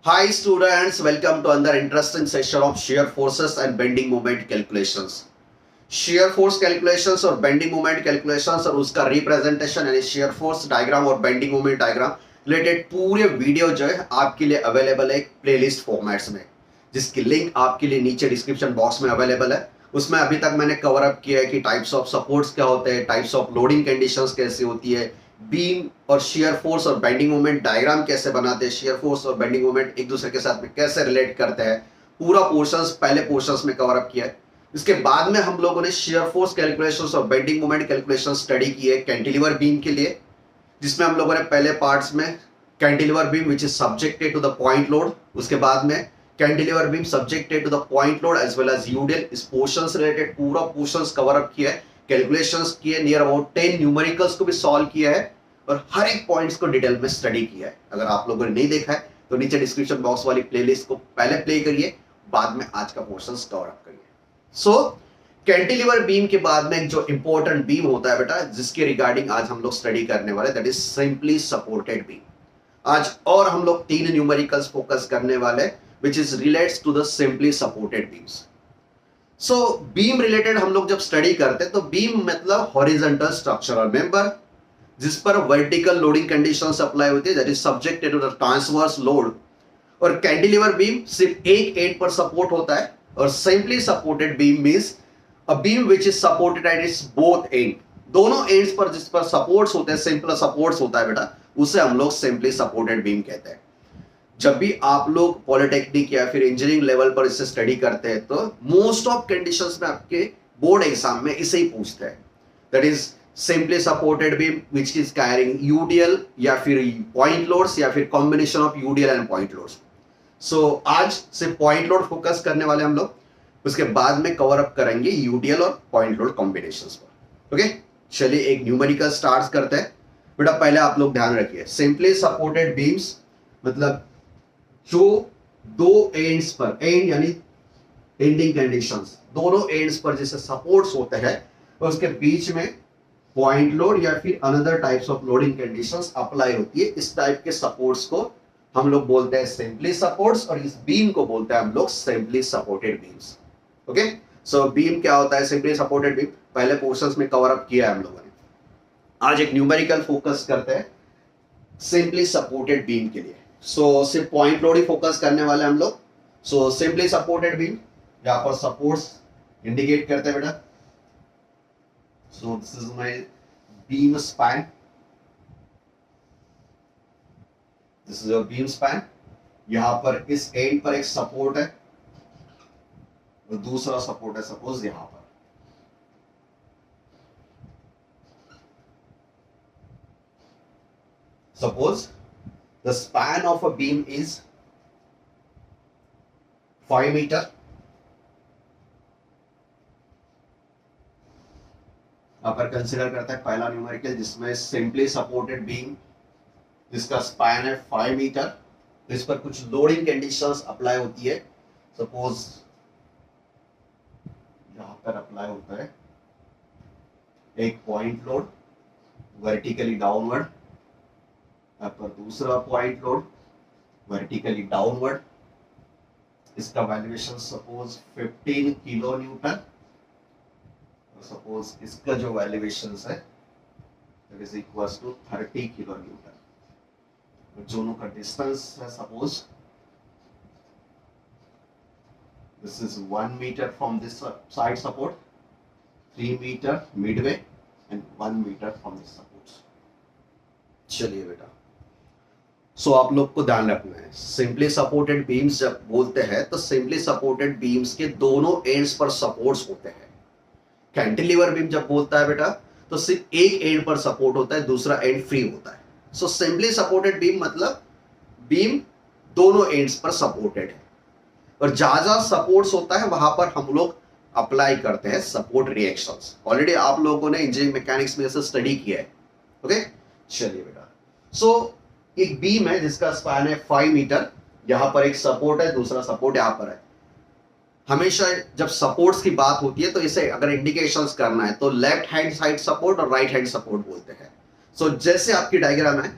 Hi students, welcome to another interesting session of shear forces and bending moment calculations. shear force calculations और bending moment calculations और उसका representation यानी shear force diagram और bending moment diagram related पूरे video जो है आपके लिए अवेलेबल है प्लेलिस्ट फॉर्मेट्स में, जिसकी लिंक आपके लिए नीचे डिस्क्रिप्शन बॉक्स में अवेलेबल है। उसमें अभी तक मैंने कवर अप किया है कि टाइप्स ऑफ सपोर्ट्स क्या होते हैं, टाइप्स ऑफ लोडिंग कंडीशंस कैसी होती है, बीम और शेयर फोर्स और बेंडिंग मोमेंट डायग्राम कैसे बनाते हैं, शेयर फोर्स और बेंडिंग मोमेंट एक दूसरे के साथ में कैसे रिलेट करते हैं, पूरा पोर्शंस पहले पोर्शंस में कवर अप किया है। इसके बाद में हम लोगों ने शेयर फोर्स कैलकुलेशंस और बेंडिंग मोमेंट कैलकुलेशन स्टडी की है कैंटिलीवर बीम के लिए, जिसमें हम लोगों ने पहले पार्ट्स में cantilever beam which is subjected to the point load, उसके बाद में cantilever beam subjected to the point load as well as UDL, इस पोर्शंस रिलेटेड पूरा पोर्शंस कवर अप किया है, कैलकुलेशंस किए, नियर अबाउट 10 न्यूमेरिकल्स को भी सॉल्व किया है और हर एक पॉइंट्स को डिटेल में स्टडी किया है। अगर आप लोगों ने नहीं देखा है तो नीचे डिस्क्रिप्शन बॉक्स वाली प्लेलिस्ट को पहले प्ले करिए, बाद में आज का पोर्शंस कवर अप करिए। सो कैंटिलीवर बीम के बाद में जो इंपॉर्टेंट बीम होता है बेटा, जिसके रिगार्डिंग आज हम लोग स्टडी करने वाले, that is simply supported beam. आज और हम लोग 3 न्यूमेरिकल्स फोकस करने वाले which is relates to the simply supported beams. So beam related हम लोग जब स्टडी करते हैं तो बीम मतलब हॉरिजॉन्टल स्ट्रक्चरल मेंबर जिस पर वर्टिकल लोडिंग कंडीशंस अप्लाई होती है, that is subjected to the transverse load. और कैंटिलीवर बीम सिर्फ एक एंड पर सपोर्ट होता है और simply supported beam means a beam which is supported at its both end, दोनों एंड्स पर जिस पर सपोर्ट्स होते हैं, सिंपल सपोर्ट्स होता है बेटा, उसे हम लोग सिंपली सपोर्टेड बीम कहते हैं। जब भी आप लोग पॉलिटेक्निक या फिर इंजीनियरिंग लेवल पर इसे स्टडी करते हैं तो मोस्ट ऑफ कंडीशंस में आपके बोर्ड एग्जाम में इसे ही पूछते हैं, that is simply supported beam which is carrying UDL या फिर पॉइंट लोड्स या फिर combination of UDL and point loads. So आज सिर्फ पॉइंट लोड फोकस करने वाले हम लोग, उसके बाद में कवर अप करेंगे यूडीएल और पॉइंट लोड कॉम्बिनेशंस पर। ओके, चलिए एक न्यूमेरिकल स्टार्ट करते हैं बेटा। पहले आप लोग ध्यान रखिए, सिंपली सपोर्टेड बीम्स मतलब जो दो एंड्स पर, एंड यानी एंडिंग कंडीशंस, दोनों एंड्स पर जैसे सपोर्ट्स होते हैं और उसके बीच में पॉइंट लोड या फिर another types of loading conditions apply होती है, इस टाइप के सपोर्ट्स को हम लोग बोलते हैं सिंपली सपोर्ट्स और इस बीम को बोलते हैं हम लोग सिंपली सपोर्टेड बीम्स। ओके, सो बीम क्या होता है, सिंपली सपोर्टेड बीम पहले पोर्शंस में कवर अप किया है हम लोगों ने। आज एक न्यूमेरिकल फोकस करते हैं सिंपली सपोर्टेड बीम के लिए। सो सिर्फ पॉइंट लोड ही फोकस करने वाले हम लोग। सो सिंपली सपोर्टेड बीम, यहां पर सपोर्ट्स इंडिकेट करते हैं बेटा। सो this is my beam span, this is your beam span. यहां पर इस एंड पर एक सपोर्ट है और दूसरा सपोर्ट है सपोज यहां पर। Suppose the span of a beam is 5 meter. यहाँ पर कंसिडर करते हैं पहला न्यूमेरिकल जिसमें सिंपली सपोर्टेड बीम जिसका स्पैन है 5 मीटर, इस पर कुछ लोडिंग कंडीशंस अप्लाई होती है। सपोज यहां पर अप्लाई होता है एक पॉइंट लोड वर्टिकली डाउनवर्ड, यहाँ पर दूसरा पॉइंट लोड वर्टिकली डाउनवर्ड, इसका valuation suppose 15 kilo newton, suppose इसका जो वैल्यूएशन है that is equals to 30 kilo newton. दोनों का डिस्टेंस है suppose this is 1 metre from this side support, 3 metre midway and 1 metre from this support. चलिए बेटा, सो आप लोग को ध्यान रखना है, सिंपली सपोर्टेड बीम्स जब बोलते हैं तो सिंपली सपोर्टेड बीम्स के दोनों एंड्स पर सपोर्ट्स होते हैं। कैंटिलीवर बीम जब बोलता है बेटा तो सिर्फ एक एंड पर सपोर्ट होता है, दूसरा एंड फ्री होता है। सो सिंपली सपोर्टेड बीम मतलब बीम दोनों एंड्स पर सपोर्टेड है और जहां जहां सपोर्ट्स होता है वहां पर हम लोग अप्लाई करते हैं सपोर्ट रिएक्शंस। ऑलरेडी आप लोगों ने इंजीनियरिंग मैकेनिक्स में इसे स्टडी किया है। ओके, चलिए बेटा, सो एक बीम है जिसका स्पैन है 5 मीटर, यहां पर एक सपोर्ट है, दूसरा सपोर्ट यहां पर है। हमेशा जब सपोर्ट्स की बात होती है तो इसे अगर इंडिकेशंस करना है तो लेफ्ट हैंड साइड सपोर्ट और राइट हैंड सपोर्ट बोलते हैं। सो जैसे आपकी डायग्राम है,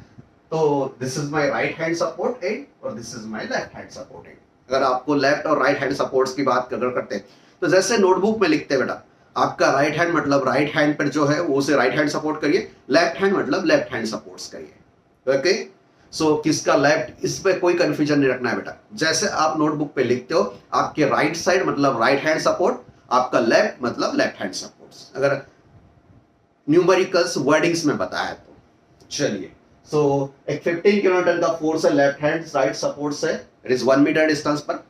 तो this is my right hand support end और this is my left hand support end. अगर आपको लेफ्ट और राइट हैंड सपोर्ट्स की बात अगर करते हैं तो जैसे नोटबुक में लिखते हैं बेटा, आपका राइट हैंड मतलब राइट हैंड पर जो है वो उसे राइट हैंड सपोर्ट करिए, लेफ्ट हैंड मतलब लेफ्ट हैंड सपोर्ट्स करिए। ओके, सो किसका लेफ्ट, इस पे कोई कंफ्यूजन नहीं रखना है बेटा। जैसे आप नोटबुक पे लिखते हो, आपके राइट साइड मतलब राइट हैंड सपोर्ट, आपका लेफ्ट मतलब लेफ्ट हैंड सपोर्ट्स, अगर न्यूमेरिकल्स वर्डिंग्स में बताया तो। चलिए, सो एक 15 किलोमीटर का फोर्स है लेफ्ट हैंड राइट सपोर्ट से, इट इज 1 मीटर डिस्टेंस पर।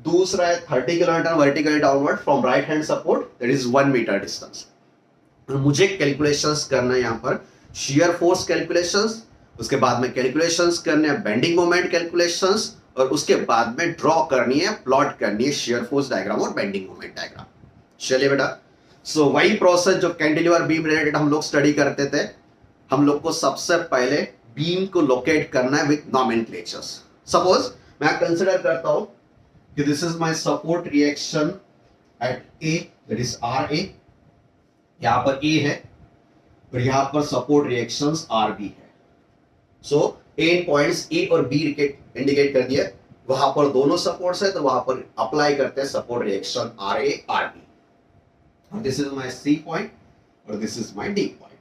दूसरा है 30 kilometre vertically downward from right hand support, that is 1 metre distance. मुझे कैलकुलेशंस करना है यहाँ पर शियर फोर्स कैलकुलेशंस, उसके बाद में कैलकुलेशंस करने हैं बेंडिंग मोमेंट कैलकुलेशंस, और उसके बाद में ड्रॉ करनी है, प्लॉट करनी है शियर फोर्स डायग्राम और बेंडिंग मोमेंट डायग्राम। चलिए बेटा, सो वही प्रोसेस जो कैंटिलीवर बीम रिलेटेड हम लोग स्टडी करते थे। हम लोग को सबसे पहले बीम को लोकेट करना है विद नॉमेनक्लेचर्स। सपोज मैं कंसिडर करता हूं कि this is my support reaction at A, that is R A, यहां पर ए है और यहां पर सपोर्ट रिएक्शंस आर बी है। सो एंड पॉइंट्स ए और बी इंडिकेट कर दिए, वहां पर दोनों सपोर्ट्स है तो वहां पर अप्लाई करते हैं support reaction R A R B. This is my C point और this is my D point.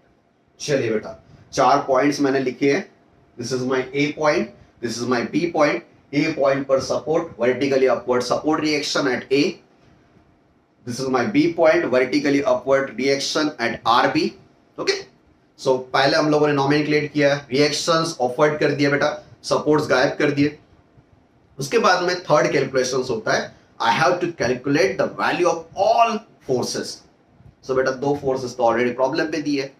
चलिए बेटा, 4 पॉइंट्स मैंने लिखे हैं। This is my A point, this is my B point. A point पर support vertically upward support reaction at A, this is my B point vertically upward reaction at R B. Okay, so पहले हम लोगों ने नॉमेनक्लेट किया, reactions ऑफवर्ड कर दिया बेटा, supports गायब कर दिए। उसके बाद में थर्ड कैलकुलेशंस होता है, I have to calculate the value of all forces. So बेटा 2 फोर्सेस तो ऑलरेडी प्रॉब्लम पे दी है,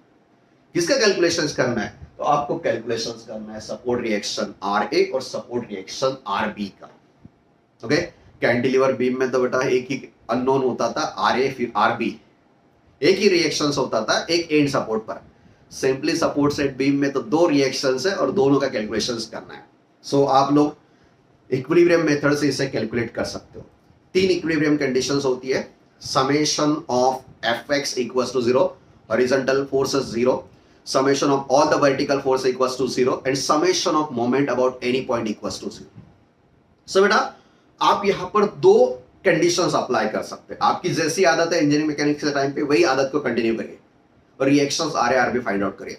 किसका कैलकुलेशंस करना है, तो आपको कैलकुलेशंस करना है सपोर्ट रिएक्शन आर ए और सपोर्ट रिएक्शन आर बी का। ओके, कैंटिलीवर बीम में तो बेटा एक ही अननोन होता था, आर ए फिर आर बी, एक ही रिएक्शंस होता था एक एंड सपोर्ट पर। सिंपली सपोर्ट सेट बीम में तो 2 रिएक्शंस है और दोनों का कैलकुलेशंस करना है। सो आप लोग इक्विलिब्रियम मेथड से इसे कैलकुलेट कर सकते हो। 3 इक्विलिब्रियम कंडीशंस होती है, summation of fx equals to 0, horizontal forces 0, summation of all the vertical force equals to 0 and summation of moment about any point equals to 0. So बेटा आप यहाँ पर 2 कंडीशंस अप्लाई कर सकते हैं। आपकी जैसी आदत है इंजीनियरिंग मैकेनिक्स के टाइम पे, वही आदत को कंटिन्यू करिए और reactions R A R B find out करिए।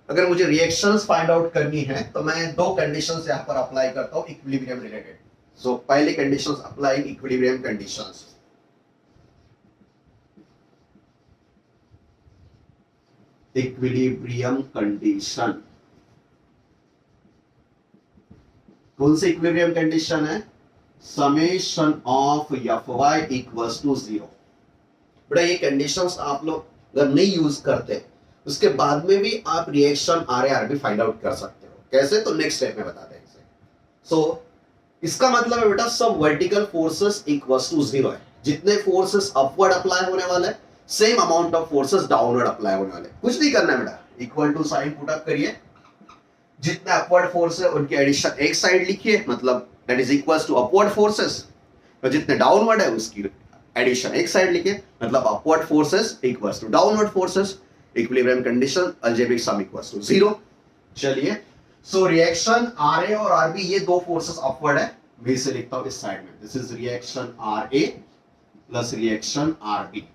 अगर मुझे रिएक्शंस फाइंड आउट करनी है तो मैं 2 कंडीशंस यहाँ पर अप्लाई करता हूँ इक्विलिब्रियम रिलेटेड। सो पहली conditions applying equilibrium conditions. Equilibrium condition, कौन सी इक्विलिब्रियम कंडीशन है, summation of F Y equals to 0। बेटा ये कंडीशंस आप लोग अगर नहीं यूज करते उसके बाद में भी आप reaction R A R B find out कर सकते हो। कैसे, तो नेक्स्ट स्टेप में बताते हैं इसे। सो इसका मतलब है बेटा सब वर्टिकल फोर्सेस इक्वल्स टू 0 है। जितने फोर्सेस अपवर्ड अप्लाई होने वाले हैं same amount of forces downward apply होने वाले। कुछ नहीं करना है बेटा, equal to sign put up करिए, जितने अपवर्ड फोर्स है उनकी एडिशन एक साइड लिखिए, मतलब that is equals to upward forces, और जितने डाउनवर्ड है उसकी एडिशन एक साइड लिखिए, मतलब upward forces equals to downward forces. Equilibrium condition algebraic sum equals to 0। चलिए, सो रिएक्शन आर ए और आर बी ये 2 फोर्सेस अपवर्ड है, मैं इसे लिखता हूं इस साइड में, this is reaction R A plus reaction R B.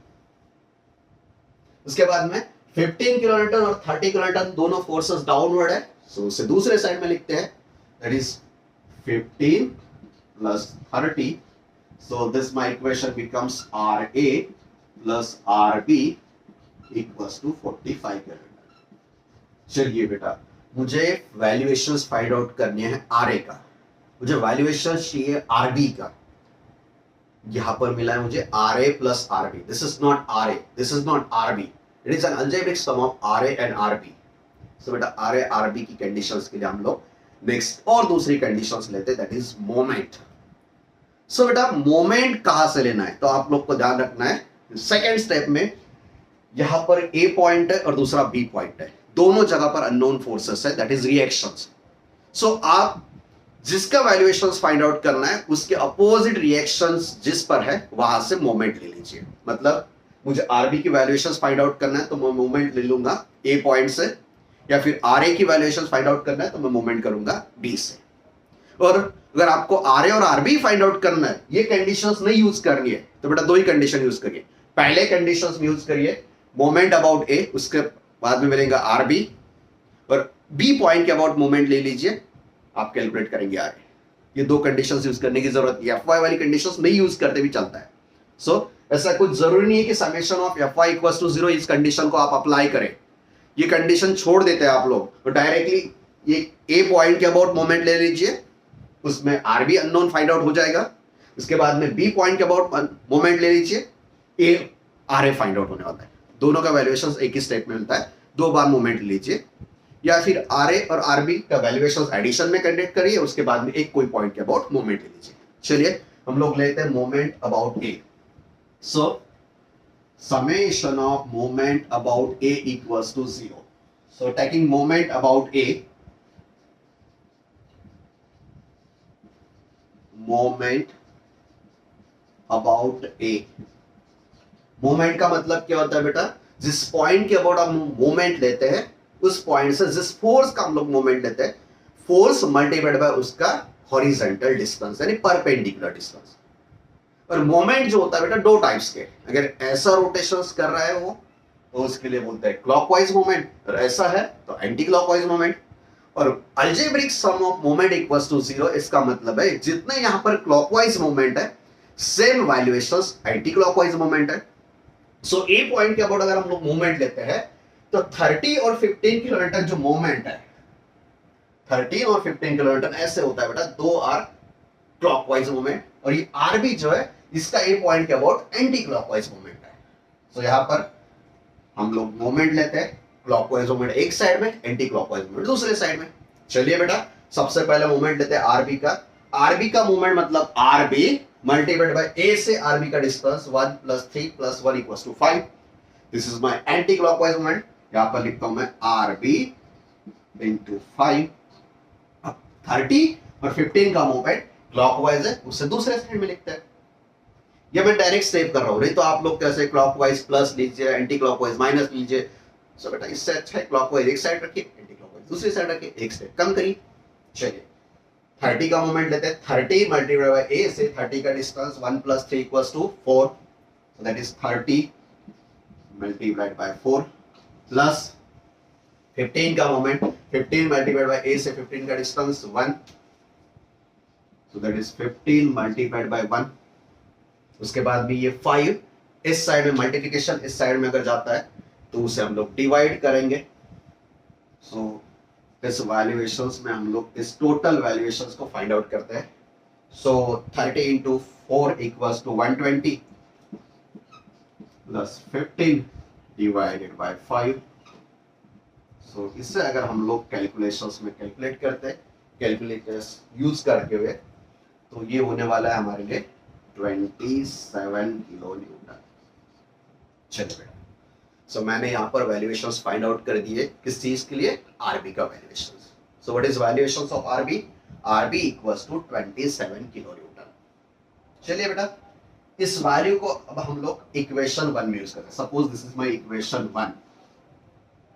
उसके बाद में 15 किलोमीटर और 30 किलोमीटर दोनों फोर्सेस डाउनवर्ड है, सो उसे दूसरे साइड में लिखते हैं, that is 15 plus 30। So this my equation becomes R A plus R B equals to 45 kilometre. चलिए बेटा, मुझे वैल्यूएशंस फाइंड आउट करनी है आर ए का, मुझे वैल्यूएशन चाहिए आर बी का। यहां पर मिला है मुझे R A plus R B, this is not R A, this is not R B, it is an algebraic sum of R A and R B. So बेटा आर ए आर बी की conditions के लिए हम लोग next और दूसरी conditions लेते हैं, दैट इज मोमेंट। सो बेटा मोमेंट कहां से लेना है, तो आप लोग को ध्यान रखना है सेकेंड स्टेप में यहां पर ए पॉइंट है और दूसरा बी पॉइंट है, दोनों जगह पर अननोन फोर्सेस है, दैट इज रिएक्शंस। सो आप जिसका वैल्यूएशंस फाइंड आउट करना है उसके अपोजिट रिएक्शंस जिस पर है वहां से मोमेंट ले लीजिए। मतलब मुझे आरबी की वैल्यूएशंस फाइंड आउट करना है तो मैं मोमेंट ले लूंगा ए पॉइंट से, या फिर आर ए की वैल्यूएशन फाइंड आउट करना है तो मैं मोमेंट करूंगा बी से। और अगर आपको आर ए और आर बी फाइंड आउट करना है, ये कंडीशंस नहीं यूज करनी है, तो बेटा दो ही कंडीशन यूज करिए। पहले कंडीशंस में यूज करिए मोमेंट अबाउट ए, उसके बाद में मिलेगा आर बी, और बी पॉइंट के अबाउट मोमेंट ले लीजिए, आप कैलकुलेट करेंगे आर ए। ये दो कंडीशंस यूज करने की जरूरत है, एफ वाई वाली कंडीशंस नहीं यूज करते भी चलता है। सो ऐसा कुछ जरूरी नहीं है कि summation of F Y equal to 0 इस कंडीशन को आप अप्लाई करें। ये कंडीशन छोड़ देते हैं आप लोग, तो डायरेक्टली ये ए पॉइंट के अबाउट मोमेंट ले लीजिए, उसमें R B unknown find out हो जाएगा। उसके बाद में बी पॉइंट के अबाउट मोमेंट ले लीजिए, A R A find out होने वाला है। दोनों का वैल्यूएशन एक ही स्टेप में मिलता है, दो बार मोमेंट लीजिए, या फिर आर ए और आर बी का वैल्यूएशन एडिशन में कंडक्ट करिए, उसके बाद में एक कोई पॉइंट के अबाउट मोमेंट ले लीजिए। चलिए हम लोग लेते हैं moment about A. So summation of moment about A equals to 0. So taking moment about A, moment about A, moment का मतलब क्या होता है बेटा, जिस पॉइंट के अबाउट हम मोमेंट लेते हैं, उस पॉइंट से जिस फोर्स का हम लोग मोमेंट लेते हैं, फोर्स मल्टीप्लाइड बाय उसका हॉरिजॉन्टल डिस्टेंस यानी परपेंडिकुलर डिस्टेंस। और मोमेंट जो होता है बेटा दो टाइप्स के, अगर ऐसा रोटेशंस कर रहा है वो, तो उसके लिए बोलते हैं क्लॉकवाइज मोमेंट, और ऐसा है तो एंटी क्लॉकवाइज मोमेंट। और algebraic sum of moment equals to 0, इसका मतलब है जितने यहां पर क्लॉकवाइज मोमेंट है, same valuations anti clockwise moment है। सो ए पॉइंट के अबाउट अगर हम लोग मोमेंट लेते हैं, तो 30 और 15 किलोमीटर जो मोमेंट है, 13 और 15 किलोमीटर ऐसे होता है बेटा, दो आर क्लॉकवाइज मोमेंट, और ये आर बी जो है इसका ए पॉइंट के अबाउट एंटी क्लॉकवाइज मोमेंट है। सो यहां पर हम लोग मोमेंट लेते हैं, क्लॉकवाइज मोमेंट एक साइड में, एंटी क्लॉकवाइज मोमेंट दूसरे साइड में। चलिए बेटा सबसे पहले मोमेंट लेते हैं आरबी का। आरबी का मोमेंट मतलब आरबी मल्टीप्लाइड बाय ए से आरबी का distance 1 + 3 + 1 = 5। This is my anti clockwise moment. यहां पर लिखता हूं मैं आरबी × 5। अब 30 और 15 का मोमेंट क्लॉकवाइज है, उससे दूसरे साइड में लिखते हैं। ये मैं डायरेक्ट स्टेप कर रहा हूं, नहीं तो आप लोग कैसे क्लॉकवाइज प्लस लीजिए, एंटी क्लॉकवाइज माइनस लीजिए। सो बेटा इससे अच्छा है क्लॉकवाइज एक साइड रखिए, एंटी क्लॉकवाइज दूसरी साइड रखिए, एक स्टेप कम करिए। चलिए 30 का मोमेंट लेते हैं, 30 मल्टीप्लाइड बाय ए से 30 का distance 1 + 3 = 4, so that is 30 multiplied by 4 plus 15 का मोमेंट, 15 मल्टीप्लाइड बाय ए से 15 का distance 1, so that is 15 multiplied by 1। उसके बाद भी ये 5 इस साइड में मल्टीप्लिकेशन, इस साइड में अगर जाता है तो उसे हम लोग डिवाइड करेंगे। सो इस वैल्यूएशंस में हम लोग इस टोटल वैल्यूएशंस को फाइंड आउट करते हैं। सो 30 × 4 = 120 प्लस 15 डिवाइडेड बाय 5। सो इससे अगर हम लोग कैलकुलेशंस में कैलकुलेट करते हैं, कैलकुलेटर्स यूज करके हुए, तो ये होने वाला है हमारे लिए 27 किलो न्यूटन। चलिए बेटा सो मैंने यहाँ पर वैल्यूएशंस फाइंड आउट कर दिए, किस चीज के लिए, आरबी का valuations. So what is valuations of R B? R B equals to 27 kilo newton. चलिए बेटा इस वैल्यू को अब हम लोग इक्वेशन 1 में यूज करते हैं। Suppose this is my equation 1।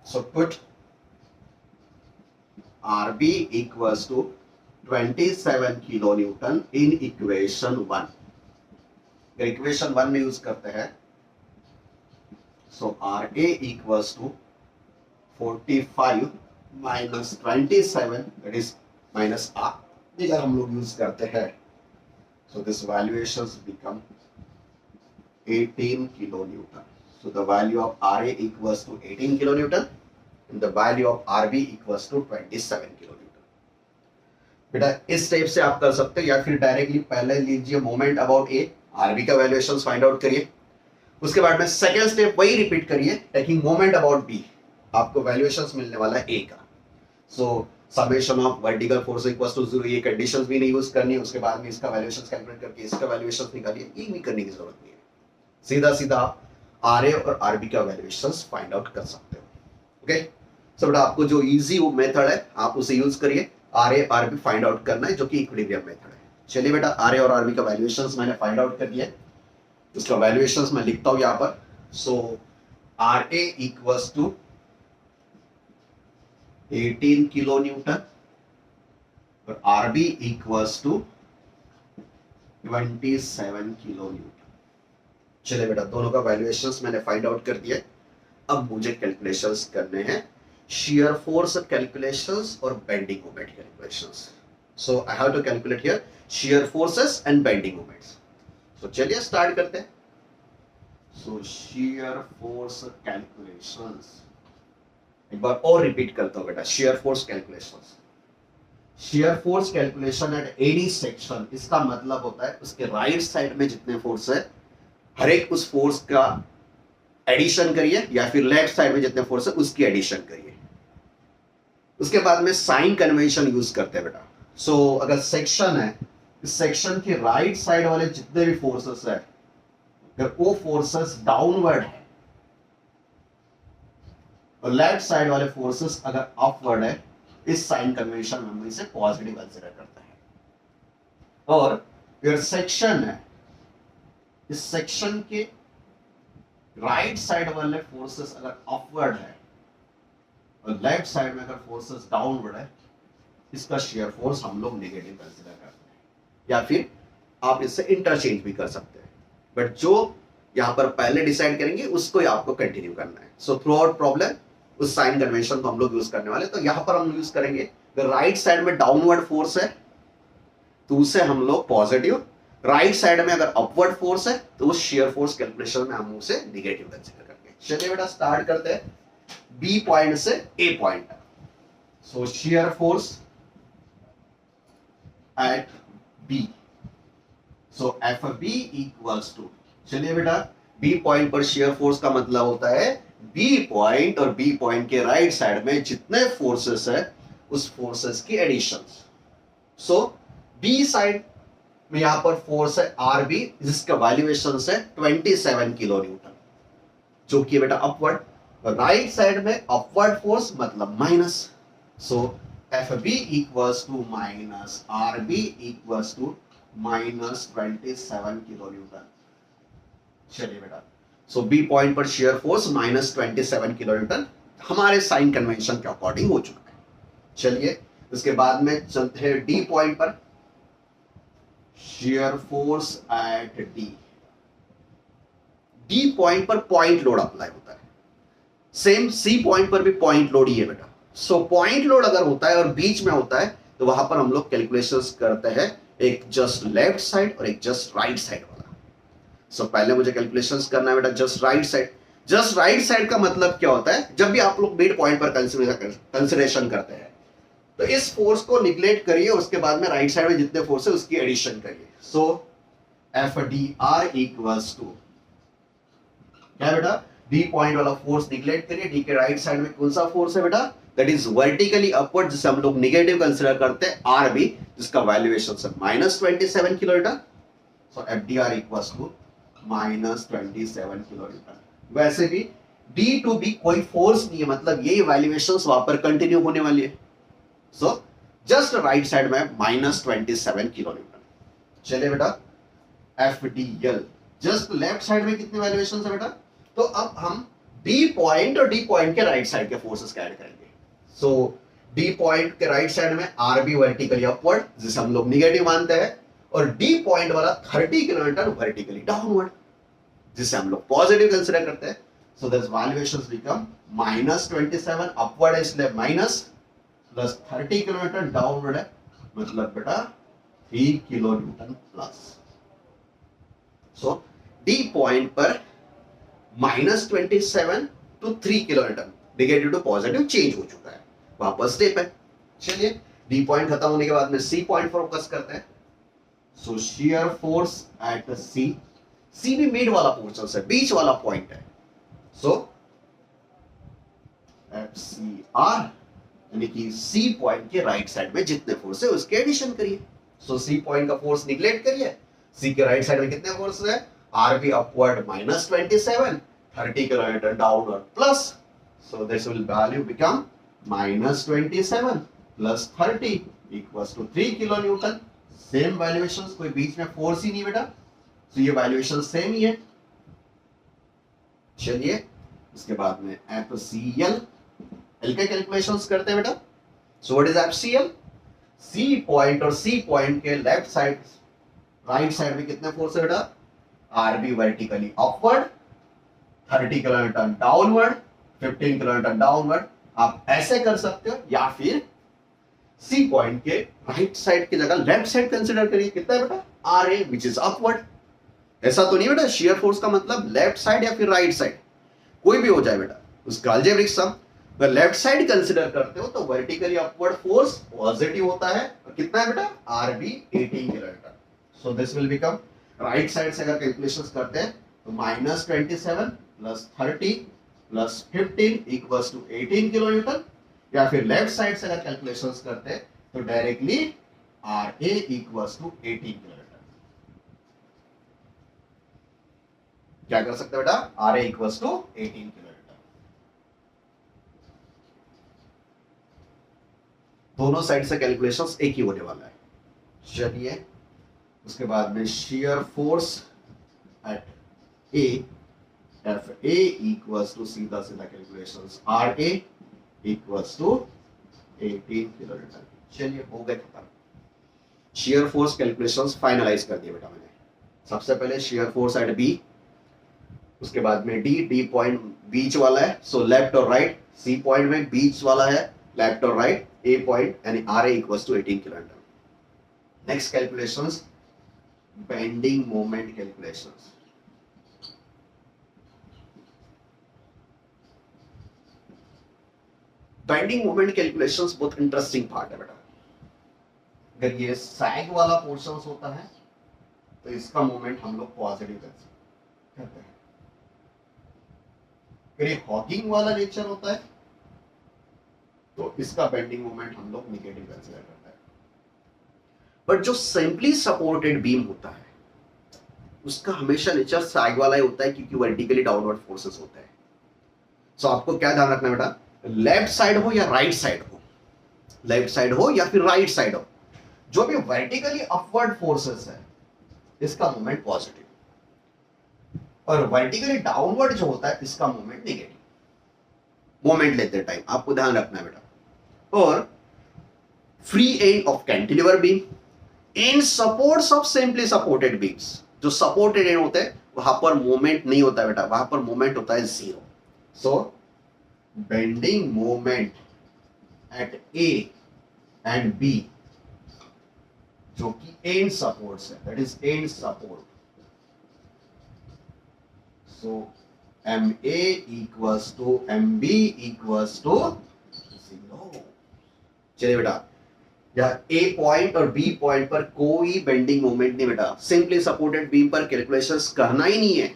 So put R B equals to 27 kilo newton in equation 1। अगर इक्वेशन 1 में यूज करते हैं, so RA equals to 45 minus 27, that is minus R। अगर हम लोग यूज करते हैं, so this valuations become 18 kilo Newton. So the value of RA equals to 18 kilo Newton and the value of RB equals to 27 kilo Newton. बेटा इस step से आप कर सकते हो, या फिर डायरेक्टली पहले लीजिए मोमेंट अबाउट ए, आरबी का वैल्यूएशंस फाइंड आउट करिए, उसके बाद में सेकंड स्टेप वही रिपीट करिए, टेकिंग मोमेंट अबाउट बी, आपको वैल्यूएशंस मिलने वाला है ए का। So summation of vertical force equals to 0, ये कंडीशंस भी नहीं यूज करनी है। उसके बाद में इसका वैल्यूएशंस कैलकुलेट करके इसका वैल्यूएशंस निकालिए, ये भी करने की जरूरत नहीं है। सीधा सीधा आप आरए और आरबी का वैल्यूएशंस फाइंड आउट कर सकते हो। ओके सो बेटा आपको जो इजी वो मेथड है आप उसे यूज करिए, आरए आरबी फाइंड आउट करना है, जो कि इक्विलिब्रियम मेथड है। चलिए बेटा आरए और आरबी का वैल्यूएशंस मैंने फाइंड आउट कर दिया, उसका वैल्यूएशंस मैं लिखता हूं यहां पर। So R A equals to 18 kilo newton और RB equals to 27 kilo newton. चलिए बेटा, दोनों का वैल्यूएशंस मैंने फाइंड आउट कर दिया। अब मुझे कैलकुलेशंस करने हैं, shear force calculations और bending moment calculations. So I have to calculate here shear forces and bending moments. So चलिए स्टार्ट करते हैं। So shear force calculations, एक बार और रिपीट करता हूं बेटा, shear force calculations. shear force calculation at any section, इसका मतलब होता है उसके राइट साइड में जितने फोर्स है हर एक उस फोर्स का एडिशन करिए, या फिर लेफ्ट साइड में जितने फोर्स है उसकी एडिशन करिए। उसके बाद में साइन कन्वेंशन यूज करते हैं बेटा। सो अगर सेक्शन है, इस सेक्शन के राइट साइड वाले जितने भी फोर्सेस है, अगर वो फोर्सेस डाउनवर्ड है और लेफ्ट साइड वाले फोर्सेस अगर अपवर्ड है, इस साइन कन्वेंशन में हम इसे पॉजिटिव कंसीडर करते हैं। और अगर सेक्शन है, इस सेक्शन के राइट साइड वाले फोर्सेस अगर अपवर्ड है और लेफ्ट साइड में अगर फोर्सेस डाउनवर्ड है, इसका शेयर फोर्स हम लोग नेगेटिव कंसीडर करते हैं, या फिर आप इससे इंटरचेंज भी कर सकते हैं, बट जो यहां पर पहले डिसाइड करेंगे उसको ही आपको कंटिन्यू करना है। सो थ्रू आउट प्रॉब्लम उस साइन कन्वेंशन को हम लोग यूज करने वाले। तो यहां पर हम यूज करेंगे, अगर राइट साइड में डाउनवर्ड फोर्स है तो उसे हम लोग पॉजिटिव, राइट साइड में अगर अपवर्ड फोर्स है तो उस शेयर फोर्स कैलकुलेशन में हम उसे नेगेटिव कंसीडर करते हैं। चलिए बेटा स्टार्ट करते हैं बी पॉइंट से A point. So shear force at B, so F B equals to, चलिए बेटा बी पॉइंट पर शेयर फोर्स का मतलब होता है बी पॉइंट और बी पॉइंट के राइट साइड में जितने फोर्सेस है उस फोर्सेस की एडिशन। सो बी साइड में यहां पर फोर्स है आरबी, जिसका वैल्यूएशन है 27 किलो न्यूटन, जो कि बेटा अपवर्ड, राइट साइड में अपवर्ड फोर्स मतलब minus. So F B equals to minus R B equals to minus 27 kilo newton. चलिए बेटा, सो बी पॉइंट पर shear force minus 27 kilo newton हमारे साइन कन्वेंशन के अकॉर्डिंग हो चुका है। चलिए उसके बाद में चलते हैं डी पॉइंट पर। Shear force at D, D point पर पॉइंट लोड अप्लाई होता है, सेम सी पॉइंट पर भी पॉइंट लोड ही है बेटा। सो पॉइंट लोड अगर होता है और बीच में होता है तो वहां पर हम लोग कैलकुलेशंस करते हैं, एक जस्ट लेफ्ट साइड और एक जस्ट राइट साइड वाला। सो पहले मुझे कैलकुलेशंस करना है बेटा just right side. Just right side का मतलब क्या होता है, जब भी आप लोग मिड पॉइंट पर कंसिडरेशन करते हैं तो इस फोर्स को निगलेक्ट करिए, उसके बाद में राइट साइड में जितने फोर्स है उसकी एडिशन करिए। So F D R equals to क्या बेटा, डी पॉइंट वाला फोर्स निगलेक्ट करिए, डी के राइट साइड में कौन सा फोर्स है बेटा, दैट इज वर्टिकली अपवर्ड, जिसे हम लोग नेगेटिव कंसीडर करते हैं आर बी, जिसका वैल्यूएशन है minus 27 kilo newton. So F D R equals to minus 27 kilo newton. वैसे भी डी टू बी कोई फोर्स नहीं है, मतलब यही वैल्यूएशंस वहां पर कंटिन्यू होने वाली है। सो जस्ट राइट साइड में माइनस 27 किलो न्यूटन। चलिए बेटा F D L, just left side में कितने वैल्यूएशंस है बेटा, तो अब हम डी पॉइंट और डी पॉइंट के राइट साइड के फोर्सेस का ऐड करेंगे। सो डी पॉइंट के राइट साइड में आर बी वर्टिकली अपवर्ड, जिसे हम लोग निगेटिव मानते हैं, और डी पॉइंट वाला 30 किलोमीटर वर्टिकली डाउनवर्ड, जिसे हम लोग पॉजिटिव कंसीडर करते हैं। So this valuations become minus 27, upward है इसलिए माइनस, प्लस 30 किलोमीटर डाउनवर्ड है मतलब बेटा 3 kilo newton plus. So D point पर minus 27 to 3 kilo newton, negative to positive change हो चुका है, वापस स्टेप है। चलिए डी पॉइंट खत्म होने के बाद में सी पॉइंट फोकस करते हैं। सो शियर फोर्स एट सी, सी भी मिड वाला पोर्शन है, बीच वाला पॉइंट है। सो एफ सी आर, यानी कि सी पॉइंट के राइट साइड में जितने फोर्स है उसके एडिशन करिए। सो सी पॉइंट का फोर्स निगलेक्ट करिए, सी के राइट साइड में कितने फोर्स है, R B upward minus 27, 30 kilometre downward plus, so this will value become minus 27 plus 30 equals to 3 kilo newton. Same valuations, कोई बीच में फोर्स ही नहीं बेटा, तो ये वैल्यूएशन सेम ही है। चलिए उसके बाद में एफ सी एल एल के कैलकुलेशंस करते हैं बेटा. So what is FCL? C point और सी पॉइंट के लेफ्ट साइड राइट साइड में कितने फोर्स है बेटा? RB vertically upward 30 kilometre downward, 15 kilometre downward. आप ऐसे कर सकते हो या फिर सी पॉइंट के राइट साइड की जगह लेफ्ट साइड कंसीडर करिए. कितना है बेटा? R A which is upward. ऐसा तो नहीं बेटा शेयर फोर्स का मतलब लेफ्ट साइड या फिर राइट साइड, कोई भी हो जाए बेटा. उसका अलजेब्रिक सम अगर लेफ्ट साइड कंसीडर करते हो तो वर्टिकली अपवर्ड फोर्स पॉजिटिव होता है. और कितना है बेटा? R B 18 kilometre. So this will become, right side से अगर कैलकुलेशंस करते हैं तो -27 plus 30 plus 15 equals to 18 kilometre. या फिर लेफ्ट साइड से अगर कैलकुलेशंस करते हैं तो directly R A equals to 18 kilometre. क्या कर सकते हैं बेटा? R A equals to 18 kilometre. दोनों साइड से कैलकुलेशंस एक ही होने वाला है. चलिए उसके बाद में shear force at A, F A equals to सीधा सीधा calculations R A equals to 18 kilometre. चलिए हो गए खत्म. शेयर फोर्स कैलकुलेशंस फाइनलाइज कर दिए बेटा मैंने. सबसे पहले शेयर फोर्स एट बी, उसके बाद में डी पॉइंट बीच वाला है, सो लेफ्ट और राइट. सी पॉइंट में बीच वाला है, लेफ्ट और राइट. ए पॉइंट यानी R A equals to 18 kilometre. Next calculations bending moment calculations. Bending moment calculations बहुत इंटरेस्टिंग पार्ट है बेटा. अगर ये सैग वाला पोर्शन होता है तो इसका मोमेंट हम लोग पॉजिटिव करते हैं. अगर ये हॉकिंग वाला नेचर होता है तो इसका बेंडिंग मोमेंट हम लोग नेगेटिव कंसीडर करते हैं. बट जो सिंपली सपोर्टेड बीम होता है उसका हमेशा नेचर सैग वाला ही होता है क्योंकि वर्टिकली डाउनवर्ड फोर्सेस होते हैं. सो आपको क्या ध्यान रखना है बेटा? लेफ्ट साइड हो या राइट साइड हो, लेफ्ट साइड हो या फिर राइट साइड हो, जो भी वर्टिकली अपवर्ड फोर्सेस है इसका मोमेंट पॉजिटिव, और वर्टिकली डाउनवर्ड जो होता है इसका मोमेंट नेगेटिव. मोमेंट लेते टाइम आपको ध्यान रखना है बेटा. और free end of cantilever beam, and supports of simply supported beams. जो सपोर्टेड एंड होते हैं वहां पर मोमेंट नहीं होता है बेटा, वहां पर मोमेंट होता है zero. So bending moment at A and B जो कि एंड सपोर्ट्स है, that is end support. So M A equals to M B equals to zero. चलिए बेटा, या ए पॉइंट और बी पॉइंट पर कोई बेंडिंग मोमेंट नहीं बेटा. सिंपली सपोर्टेड बीम पर कैलकुलेशंस करना ही नहीं है.